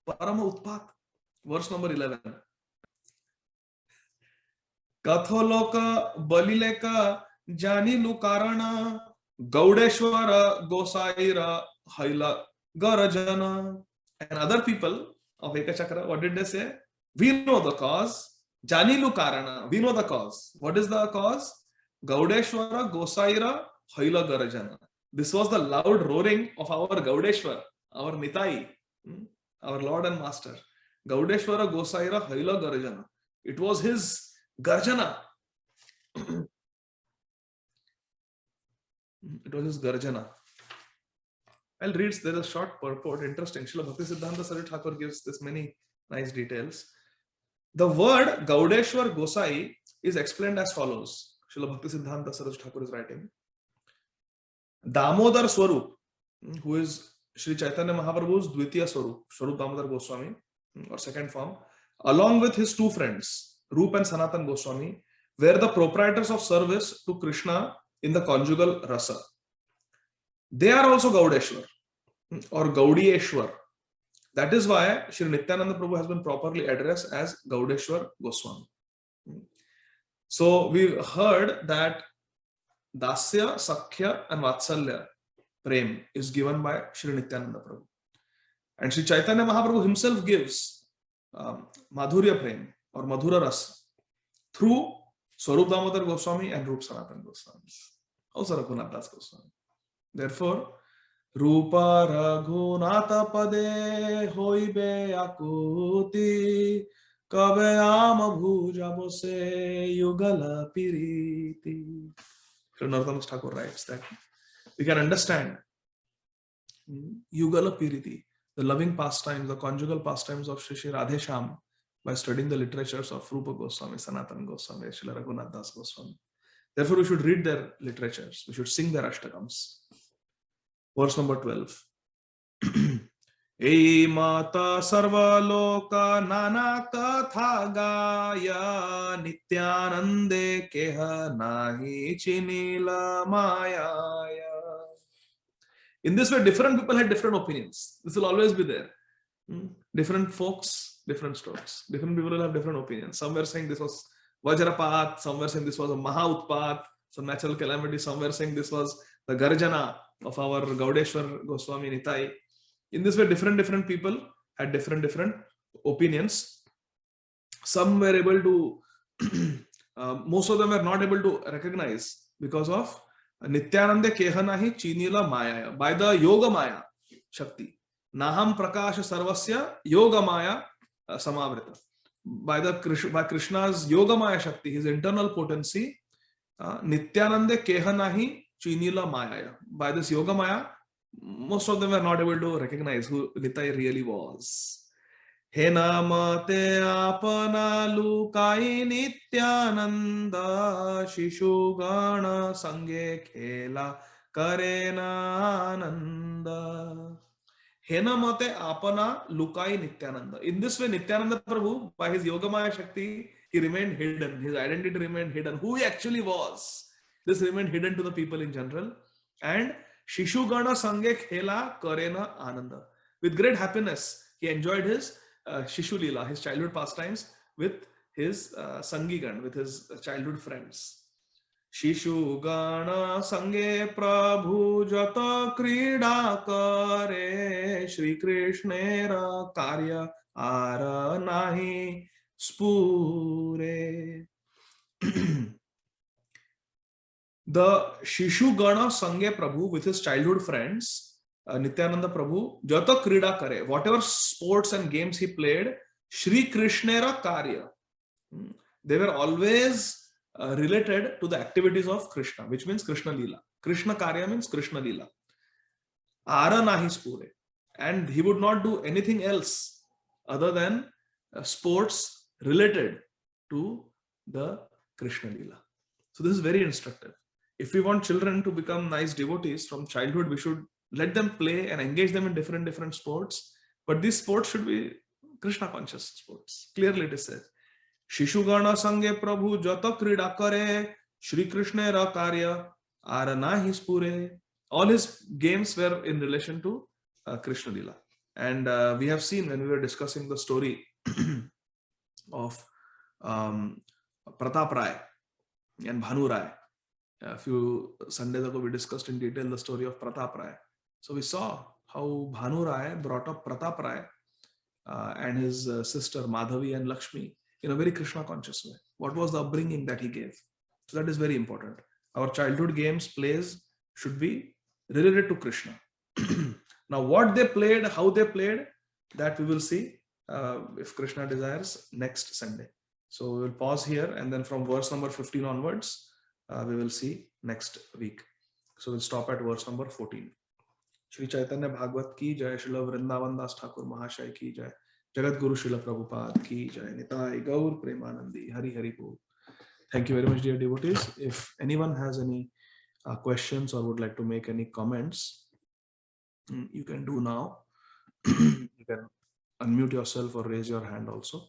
Parama utpat. Verse number 11. Katholoka balileka janilu karana, Gaudeshwara gosaira haila Garajana. And other people of Ekachakra, what did they say? We know the cause. Janilu Karana. We know the cause. What is the cause? Gaudeshwara Gosaira Haila Garajana. This was the loud roaring of our Gaudeshwar, our Nitai, our Lord and Master. Gaudeshwara Gosaira Haila Garajana. It was his Garjana. It was his Garjana. I'll read, there's a short purport, interesting. Srila Bhaktisiddhanta Saraswati Thakur gives this many nice details. The word Gaudeshwar Gosai is explained as follows. Srila Bhaktisiddhanta Saraswati Thakur is writing. Damodar Swarup, who is Sri Chaitanya Mahaprabhu's Dvitiya Swarup, Swarup Damodar Goswami, or second form, along with his two friends, Rup and Sanatan Goswami, were the proprietors of service to Krishna in the conjugal rasa. They are also Gaudeshwar or Gaudieshwar. That is why Shri Nityananda Prabhu has been properly addressed as Gaudeshwar Goswami. So we heard that Dasya, Sakhya and Vatsalya Prem is given by Shri Nityananda Prabhu. And Shri Chaitanya Mahaprabhu himself gives Madhurya Prem or Madhura Rasa through Swarup Damodar Goswami and Rup Sanatan Goswami. Also Raghunath Das Goswami. Therefore, Rupa Raghunatha Pade Hoibe Akuti Kabe Ama Bhuja Bose Yugala Piriti. Sri Narottam Thakur writes that we can understand Yugala Piriti, the loving pastimes, the conjugal pastimes of Shri Radhesham by studying the literatures of Rupa Goswami, Sanatan Goswami, Srila Raghunath Das Goswami. Therefore, we should read their literatures. We should sing their Ashtakams. Verse number 12. Ei mata sarvaloka nana katha gaya nityanande keha nahi chinila maya. In this way, different people had different opinions. This will always be there. Different folks, different stories. Different people will have different opinions. Some were saying this was Vajrapat, some were saying this was a Mahautpat, some natural calamity, some were saying this was the Garjana of our Gaudeshwar Goswami Nitai. In this way, different people had different opinions. Some were able to, most of them were not able to recognize because of Nityananda Kehanahi Chinila Maya, by the Yoga Maya Shakti. Naham Prakasha Sarvasya Yoga Maya Samavrita. By Krishna's Yoga Maya Shakti, his internal potency, Nityananda Kehanahi Chinila Maya. By this Yoga Maya, most of them were not able to recognize who Nitai really was. He namate apana lukai nityananda shishu gana sange khela karena ananda. He namate apana lukai nityananda. In this way, Nityananda Prabhu, by his Yogamaya Shakti, he remained hidden. His identity remained hidden. Who he actually was, this remained hidden to the people in general. And Shishu Gana Sange Khela Karena Ananda. With great happiness, he enjoyed his Shishu Leela, his childhood pastimes, with his Sangigan, with his childhood friends. Shishu Gana Sange Prabhu Jata Krida Kare Shri Krishnera Karya Ara Nahi Spure. The Shishu Gana Sange Prabhu with his childhood friends, Nityananda Prabhu, Jata Krida Kare, whatever sports and games he played, Shri Krishnera Karya. They were always related to the activities of Krishna, which means Krishna Leela. Krishna Karya means Krishna Leela. Ara Nahi Spure. And he would not do anything else other than sports related to the Krishna Leela. So this is very instructive. If we want children to become nice devotees from childhood, we should let them play and engage them in different sports. But these sports should be Krishna conscious sports. Clearly it is said. Shishu Gana Sange Prabhu Jata Krida Kare Shri Krishna Ra Karya Ara Nahi Spure. All his games were in relation to Krishna Leela. And we have seen when we were discussing the story of Pratap Rai and Bhanu Rai. A few Sundays ago, we discussed in detail the story of Pratap Rai. So we saw how Bhanu Rai brought up Pratap Rai and his sister Madhavi and Lakshmi in a very Krishna conscious way. What was the upbringing that he gave? So that is very important. Our childhood games, plays should be related to Krishna. Now what they played, how they played, that we will see if Krishna desires next Sunday. So we will pause here, and then from verse number 15 onwards, we will see next week. So we'll stop at verse number 14. Shri Chaitanya Bhagavat ki jai, Srila Vrindavan Das Thakur Mahashaya ki jai, Jagat Guru Srila Prabhupada ki jai, Nitai Gaur Premanandi, Hari Hari Bol. Thank you very much, dear devotees. If anyone has any questions or would like to make any comments, you can do now. You can unmute yourself or raise your hand also.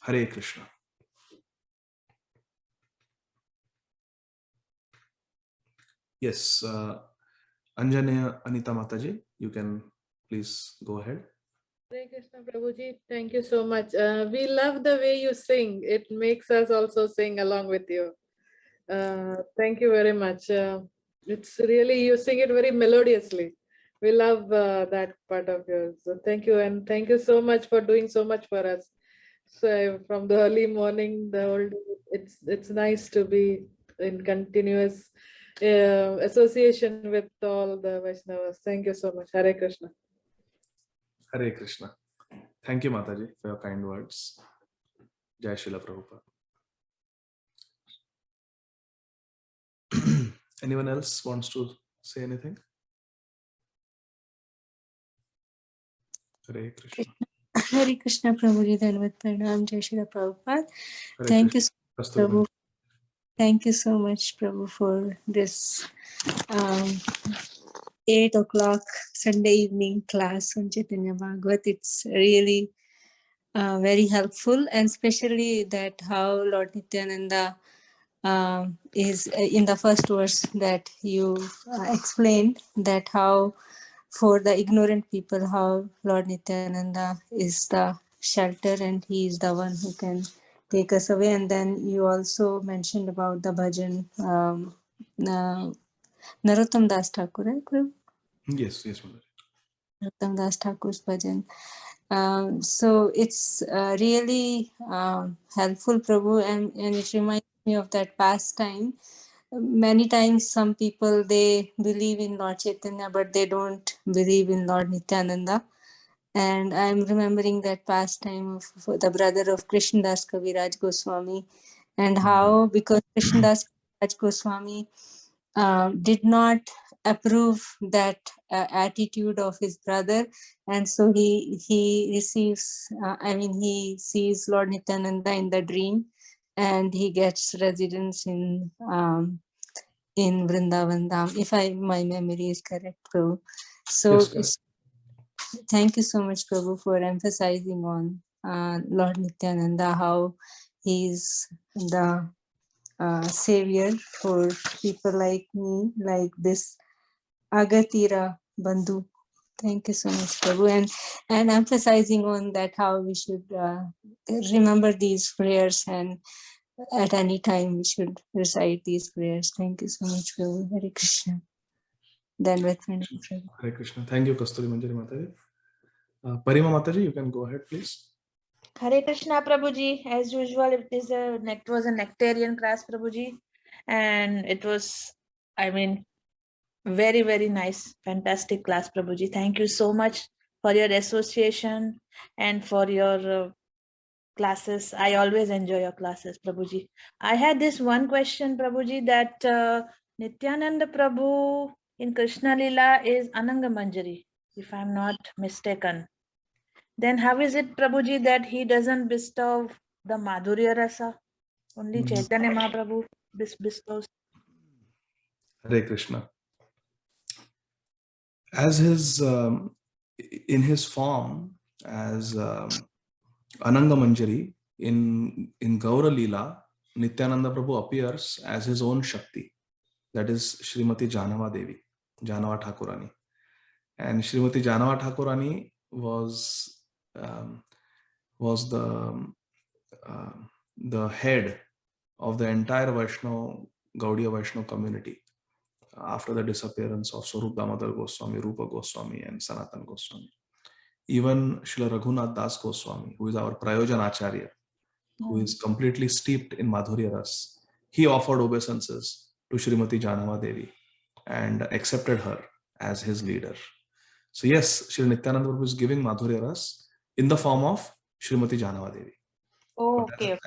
Hare Krishna. Yes, Anjana Anita Mataji, you can please go ahead. Hare Krishna Prabhuji, thank you so much. We love the way you sing. It makes us also sing along with you. Thank you very much. It's really, you sing it very melodiously. We love that part of yours. So thank you, and thank you so much for doing so much for us. So from the early morning, the whole day, it's nice to be in continuous association with all the Vaishnavas. Thank you so much. Hare Krishna. Hare Krishna. Thank you, Mataji, for your kind words. Jai Srila Prabhupada. Anyone else wants to say anything? Hare Krishna. Hare Krishna Prabhuji, Dhanavad Pranam, Jai Srila Prabhupada. Thank you, Prabhu. Thank you so much, Prabhu, for this 8 o'clock Sunday evening class on Chaitanya Bhagavat. It's really very helpful, and especially that how Lord Nityananda is in the first verse that you explained, that how for the ignorant people, how Lord Nityananda is the shelter and he is the one who can take us away. And then you also mentioned about the bhajan, Narottam Das Thakur, right, Prabhu? Yes, Mataji. Narottam Das Thakur's bhajan. So it's really helpful, Prabhu, and it reminds me of that past time. Many times some people, they believe in Lord Chaitanya, but they don't believe in Lord Nityananda. And I'm remembering that past time of the brother of Krishnadas Kaviraj Goswami, and how, because Krishnadas Kaviraj Goswami did not approve that attitude of his brother, and so he receives, he sees Lord Nityananda in the dream, and he gets residence in Vrindavan Dham, if my memory is correct, Prabhu. So Yes, thank you so much, Prabhu, for emphasizing on Lord Nityananda, how he is the savior for people like me, like this Agatira Bandhu. Thank you so much, Prabhu, and emphasizing on that how we should remember these prayers, and at any time we should recite these prayers. Thank you so much, Prabhu. Hare Krishna. Then with Prabhu. Hare Krishna. Thank you, Kasturi Manjari Mataji. Parima Mataji, you can go ahead, please. Hare Krishna, Prabhuji. As usual, it was a nectarian class, Prabhuji, and it was, very, very nice, fantastic class, Prabhuji. Thank you so much for your association and for your classes. I always enjoy your classes, Prabhuji. I had this one question, Prabhuji, that Nityananda Prabhu in Krishna Lila is Ananga Manjari, if I'm not mistaken. Then how is it, Prabhuji, that he doesn't bestow the Madhurya Rasa? Only Chaitanya Mahaprabhu bestows. Hare Krishna. As in his form as Ananga Manjari in Gaura Leela, Nityananda Prabhu appears as his own Shakti, that is Srimati Janava Devi, Janava Thakurani. And Srimati Janava Thakurani was the head of the entire Gaudiya Vaishnava community after the disappearance of Swarup Damodar Goswami, Rupa Goswami, and Sanatan Goswami. Even Srila Raghunath Das Goswami, who is our Prayojan Acharya, who is completely steeped in Madhurya Ras, he offered obeisances to Srimati Janava Devi and accepted her as his leader. So yes, Sri Nityananda Prabhu is giving Madhurya Ras in the form of Srimati Janava Devi. Okay.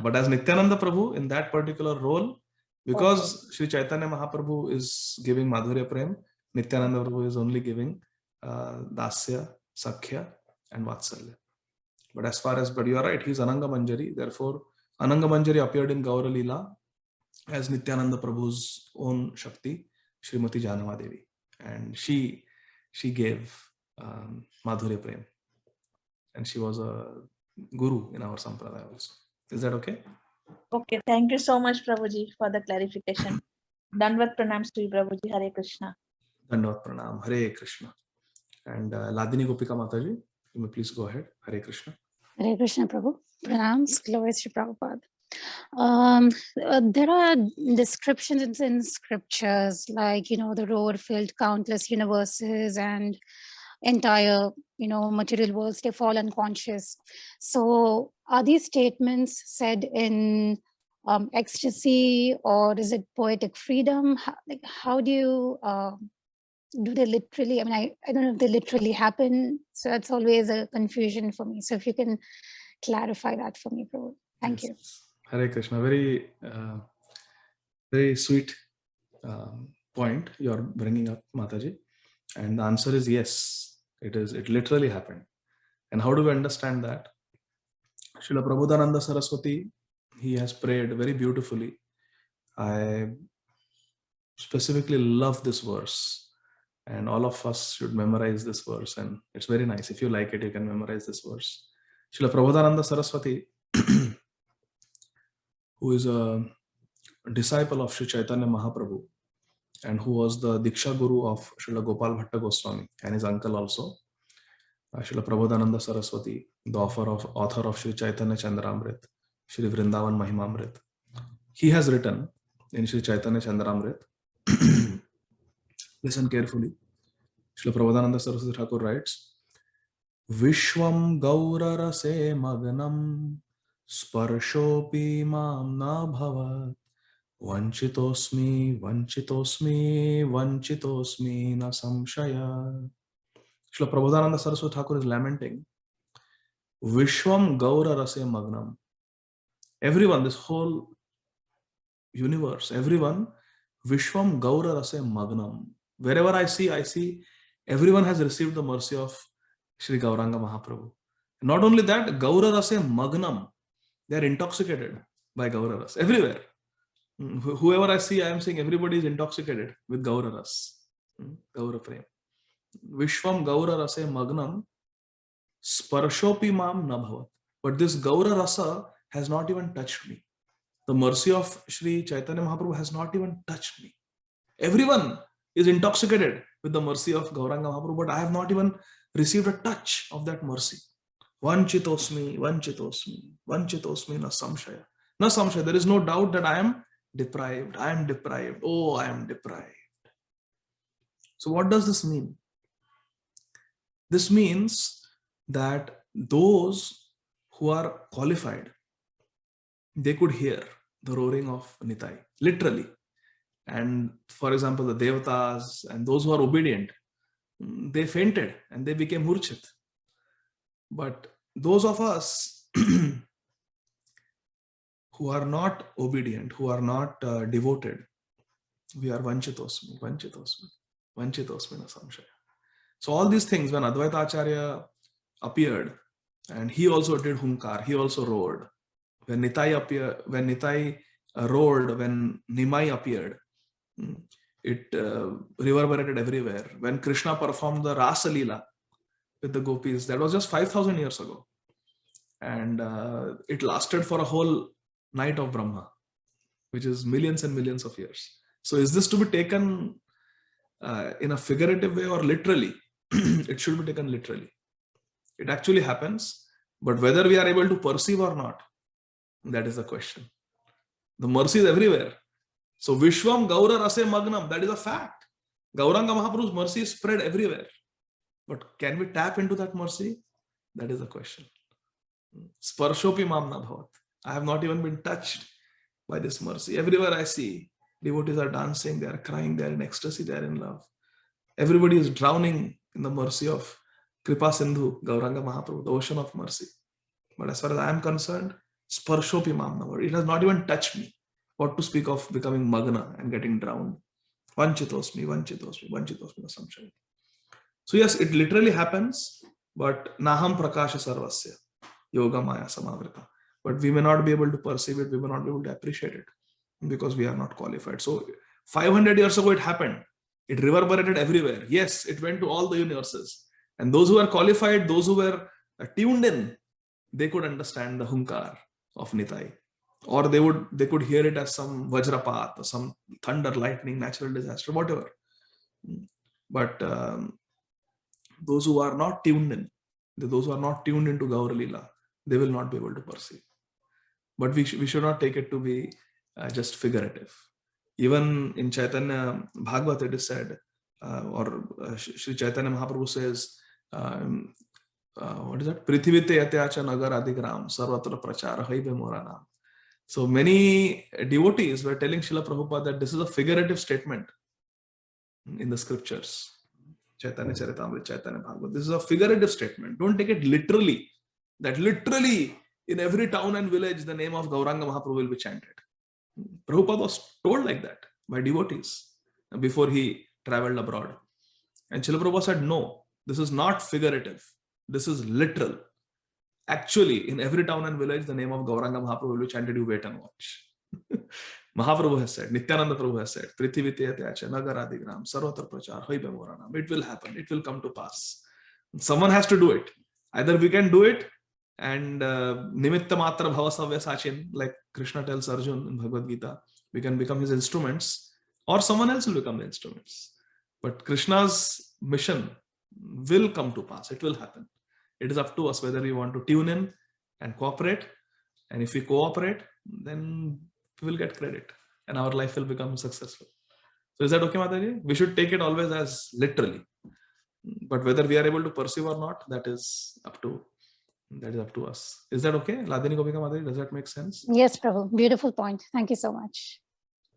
But as Nityananda Prabhu in that particular role, because Sri Chaitanya Mahaprabhu is giving Madhurya Prem, Nityananda Prabhu is only giving Dasya, Sakhya, and Vatsalya. But you are right, he is Ananga Manjari. Therefore, Ananga Manjari appeared in Gaura Leela as Nityananda Prabhu's own Shakti, Srimati Janava Devi. And she gave Madhurya Prem. And she was a guru in our Sampradaya also. Is that okay? Okay, thank you so much, Prabhuji, for the clarification. Dandavat pranams to you, Prabhuji. Hare Krishna. Dandavat pranam. Hare Krishna. And Ladini Gopika Mataji, you may please go ahead. Hare Krishna. Hare Krishna, Prabhu. Pranams, glory to Prabhupada. There are descriptions in scriptures like, the road filled countless universes and entire, material worlds, they fall unconscious. So are these statements said in ecstasy, or is it poetic freedom? How do you, do they literally, I don't know if they literally happen. So that's always a confusion for me. So if you can clarify that for me, Prabhu. Thank you. Hare Krishna. Very, very sweet point you are bringing up, Mataji. And the answer is yes. It literally happened. And how do we understand that? Srila Prabodhananda Saraswati, he has prayed very beautifully. I specifically love this verse And all of us should memorize this verse, and it's very nice. If you like it, you can memorize this verse. Srila Prabodhananda Saraswati, who is a disciple of Sri Chaitanya Mahaprabhu, and who was the Diksha Guru of Srila Gopal Bhatta Goswami, and his uncle also, Srila Prabodhananda Saraswati, the author of Sri Chaitanya Chandramrit, Sri Vrindavan Mahimamrit. He has written in Sri Chaitanya Chandramrit, listen carefully, Srila Prabodhananda Saraswati Thakur writes, Vishwam Gaura Rase Maganam Sparshopi Mam Na Bhavat Vanchitosmi Vanchitosmi Vanchitosmi Na Samshaya. Srila Prabodhananda Saraswati Thakur is lamenting, Vishwam Gaura Rase Magnam. Everyone, this whole universe, everyone, Vishwam Gaura Rase Magnam. Wherever I see everyone has received the mercy of Sri Gauranga Mahaprabhu. Not only that, Gaura Rase Magnam. They are intoxicated by Gaura Ras. Everywhere. Whoever I see, I am saying everybody is intoxicated with Gaura Ras. Gaura Prem. Vishwam Gaura Rase Magnam Sparshopi Mam Nabhavat. But this Gaura Rasa has not even touched me. The mercy of Sri Chaitanya Mahaprabhu has not even touched me. Everyone is intoxicated with the mercy of Gauranga Mahaprabhu, but I have not even received a touch of that mercy. Vanchitosmi, Vanchitosmi, Vanchitosmi na samshaya. Na samshaya. There is no doubt that I am deprived. I am deprived. Oh, I am deprived. So what does this mean? This means that those who are qualified, they could hear the roaring of Nitai, literally. And for example, the Devatas and those who are obedient, they fainted and they became Murchit. But those of us who are not obedient, who are not devoted, we are Vanchitosmi, Vanchitosmi, Vanchitosmi na samshaya. So all these things, when Advaita Acharya appeared, and he also did Hunkar, he also roared. When Nitai appeared, when Nitai roared, when Nimai appeared, it reverberated everywhere. When Krishna performed the Rasa Leela with the gopis, that was just 5,000 years ago. And it lasted for a whole night of Brahma, which is millions and millions of years. So is this to be taken in a figurative way or literally? It should be taken literally. It actually happens, but whether we are able to perceive or not, that is the question. The mercy is everywhere. So Vishwam Gaura Rase Magnam, that is a fact. Gauranga Mahaprabhu's mercy is spread everywhere. But can we tap into that mercy? That is the question. Sparshopi Mam Na Bhavat. I have not even been touched by this mercy. Everywhere I see, devotees are dancing, they are crying, they are in ecstasy, they are in love. Everybody is drowning in the mercy of Kripa Sindhu, Gauranga Mahaprabhu, the ocean of mercy. But as far as I am concerned, Sparshopi Mam Na Bhavat. It has not even touched me. What to speak of becoming Magna and getting drowned. Vanchitosmi, Vanchitosmi, Vanchitosmi Samshaya. So yes, it literally happens, but Naham Prakasha Sarvasya, Yoga Maya Samavrita. But we may not be able to perceive it, we may not be able to appreciate it because we are not qualified. So 500 years ago it happened. It reverberated everywhere. Yes, it went to all the universes. And those who are qualified, those who were tuned in, they could understand the Hunkar of Nitai. Or they could hear it as some Vajrapat or some thunder, lightning, natural disaster, whatever. But those who are not tuned in, those who are not tuned into Gaur Leela, they will not be able to perceive. But we should not take it to be just figurative. Even in Chaitanya Bhagavad it is said, Sri Chaitanya Mahaprabhu says, what is that? Prithivite yatyacha nagar adigram sarvatra prachara haive moranam. So many devotees were telling Srila Prabhupada that this is a figurative statement in the scriptures. Chaitanya Charitamrita, Chaitanya Bhagavad. This is a figurative statement. Don't take it literally. That literally in every town and village the name of Gauranga Mahaprabhu will be chanted. Prabhupada was told like that by devotees before he traveled abroad. And Srila Prabhupada said, no, this is not figurative. This is literal. Actually, in every town and village, the name of Gauranga Mahaprabhu will be chanted. You wait and watch. Mahaprabhu has said, Nityananda Prabhu has said, Prithivite Atyacha Nagaradigram Sarvatra Prachar Hoibe Moranam. It will happen. It will come to pass. Someone has to do it. Either we can do it and Nimitta Matra Bhavasavya Sachin, like Krishna tells Arjun in Bhagavad Gita, we can become his instruments, or someone else will become the instruments. But Krishna's mission will come to pass. It will happen. It is up to us whether we want to tune in and cooperate. And if we cooperate, then we will get credit and our life will become successful. So is that okay, Mataji? We should take it always as literally. But whether we are able to perceive or not, that is up to us. Is that okay? Ladini Gopika Mataji, does that make sense? Yes, Prabhu. Beautiful point. Thank you so much.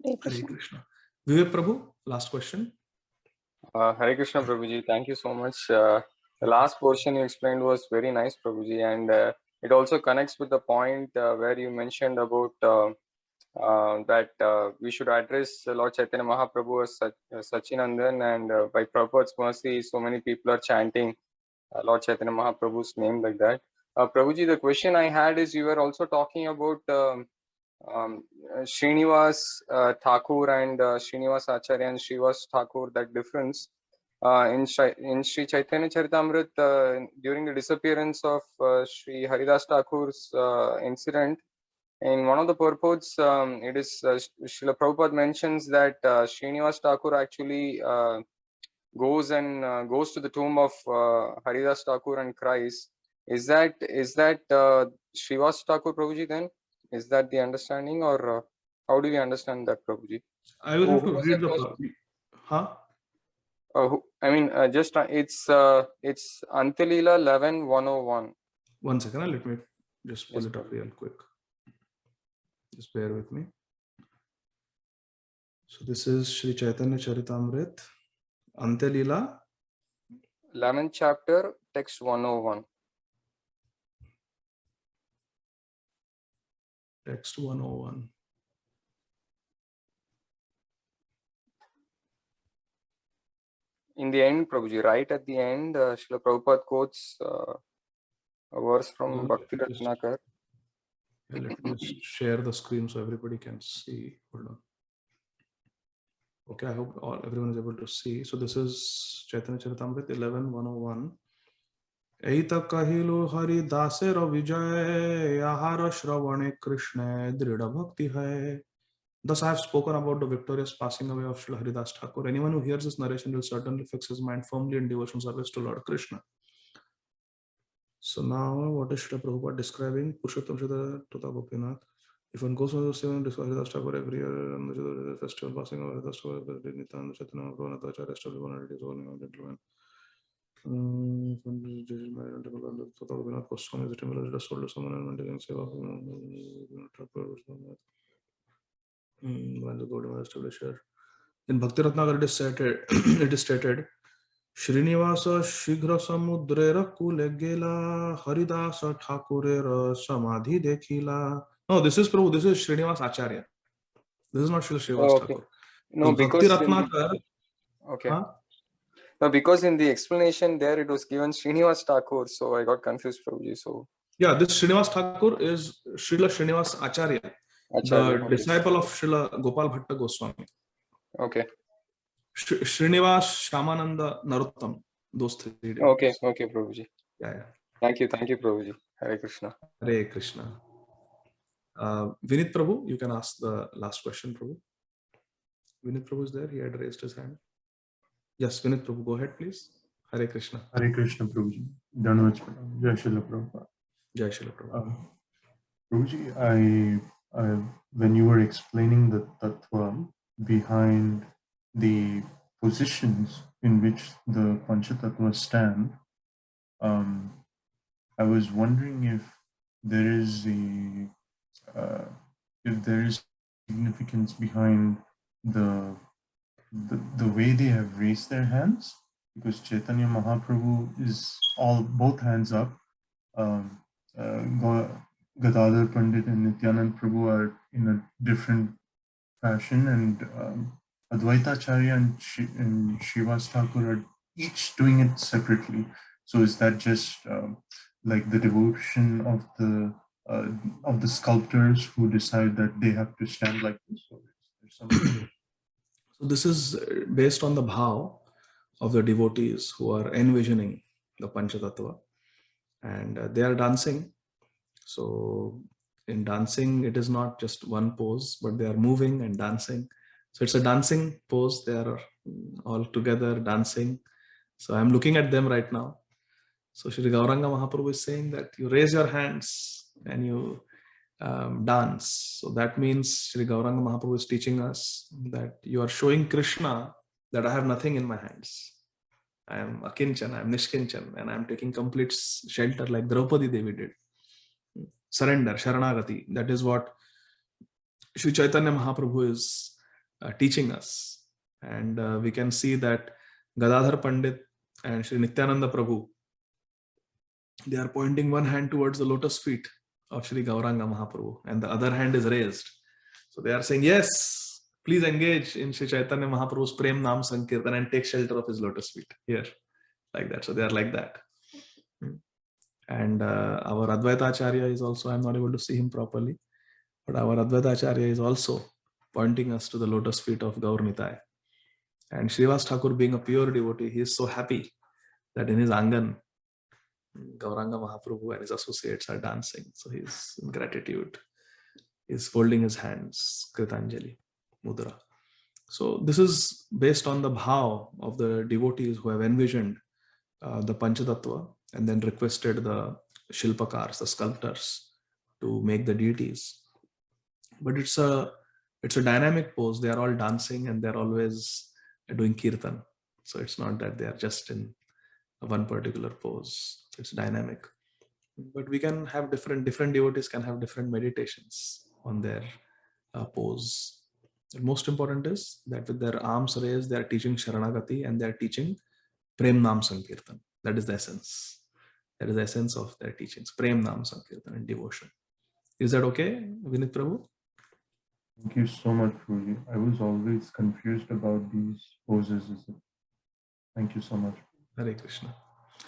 Hare Hare Krishna. Krishna. Vivek Prabhu, last question. Hare Krishna, Prabhuji. Thank you so much. The last portion you explained was very nice, Prabhuji, and it also connects with the point where you mentioned about that we should address Lord Chaitanya Mahaprabhu as Sachinandan, and by Prabhupada's mercy, so many people are chanting Lord Chaitanya Mahaprabhu's name like that. Prabhuji, the question I had is, you were also talking about Srinivas Thakur and Srinivas Acharya and Srinivas Thakur, that difference. In Sri Chaitanya Charitamrita, during the disappearance of Sri Haridas Thakur's incident, in one of the purports, it is Srila Prabhupada mentions that Srinivas Thakur actually goes to the tomb of Haridas Thakur and cries. Is that Srinivas Thakur, Prabhuji, then? Is that the understanding, or how do we understand that, Prabhuji? I will have to read the... Huh? I mean, just it's Antilila 11:101. 1 second, let me just pull it up real quick. Just bear with me. So this is Sri Chaitanya Charitamrit, Antilila 11th chapter, text 101. Text 101. In the end, Prabhuji, right at the end, Srila Prabhupada quotes a verse from Bhakti Ratnakar. Yeah, let me just share the screen so everybody can see. Hold on. Okay, I hope everyone is able to see. So this is Chaitanya Charitamrit 11:101. Eita kahilu Hari Dasera Vijay Ahara Shravane Krishna Drida Bhakti Hai. Thus I have spoken about the victorious passing away of Srila Haridas Thakur. Anyone who hears this narration will certainly fix his mind firmly in devotional service to Lord Krishna. So now, what is Srila Prabhupada describing? Purushottam Shada Tota Gopinath. If one goes on the same Haridas Thakur every year on the festival passing of Haridas Thakur, Nityananda Chaitanya Prabhupada Acharya, rest of the 180 all gentlemen. Tota Gopinath Goswami is a temple that sold to someone and went against Seva. When the Gaudiya established here. In Bhakti Ratnakar it is stated Srinivasa Shighra Samudrera Kule Gela Haridasa Thakurera Samadhi Dekhila. No, this is Prabhu, this is Srinivas Acharya. This is not Srinivas Thakur. No, so because Bhakti Ratnakar. Okay. Huh? No, because in the explanation there it was given Srinivas Thakur, so I got confused, Prabhuji. So yeah, this Srinivas Thakur is Srila Srinivas Acharya, the disciple of Srila Gopal Bhatta Goswami. Okay. Srinivas, Shamananda, Narottam, those three. Okay, Prabhuji. Yeah. Thank you, Prabhuji. Hare Krishna. Hare Krishna. Vinit Prabhu, you can ask the last question, Prabhu. Vinit Prabhu is there. He had raised his hand. Yes, Vinit Prabhu, go ahead, please. Hare Krishna. Hare Krishna, Prabhuji. Dhanavad Jai Srila Prabhupada. Jai Srila Prabhupada. Prabhuji, when you were explaining the tattva behind the positions in which the Panchatattva stand, I was wondering if there is significance behind the way they have raised their hands, because Chaitanya Mahaprabhu is both hands up. Gadadhar Pandit and Nityanand Prabhu are in a different fashion, and Advaita Acharya and Srinivas Thakur are each doing it separately. So is that just like the devotion of the sculptors who decide that they have to stand like this? something. So this is based on the bhav of the devotees who are envisioning the Panchatattva, and they are dancing. So in dancing, it is not just one pose, but they are moving and dancing. So it's a dancing pose. They are all together dancing. So I'm looking at them right now. So Shri Gauranga Mahaprabhu is saying that you raise your hands and you dance. So that means Shri Gauranga Mahaprabhu is teaching us that you are showing Krishna that I have nothing in my hands. I am Akinchan, I am Nishkinchan, and I am taking complete shelter like Draupadi Devi did. Surrender, Sharanagati. That is what Shri Chaitanya Mahaprabhu is teaching us. And we can see that Gadadhar Pandit and Shri Nityananda Prabhu, they are pointing one hand towards the lotus feet of Shri Gauranga Mahaprabhu, and the other hand is raised. So they are saying, yes, please engage in Shri Chaitanya Mahaprabhu's Prem Nam Sankirtan and take shelter of his lotus feet here, like that. So they are like that. And our Advaita Acharya is also, I'm not able to see him properly, but our Advaita Acharya is also pointing us to the lotus feet of Gaur Nitai. And Srivas Thakur, being a pure devotee, he is so happy that in his Angan, Gauranga Mahaprabhu and his associates are dancing. So he's in gratitude. He's folding his hands, Kritanjali, Mudra. So this is based on the bhav of the devotees who have envisioned the Panchatattva and then requested the Shilpakars, the sculptors, to make the deities. But it's a dynamic pose. They are all dancing and they're always doing kirtan. So it's not that they are just in one particular pose. It's dynamic. But we can have different devotees can have different meditations on their pose. The most important is that with their arms raised, they are teaching Sharanagati and they are teaching Prem Nam Sankirtan. That is the essence. That is the essence of their teachings. Prem Nam Sankirtan and devotion. Is that okay, Vinit Prabhu? Thank you so much, Guruji. I was always confused about these poses. Thank you so much. Hare Krishna.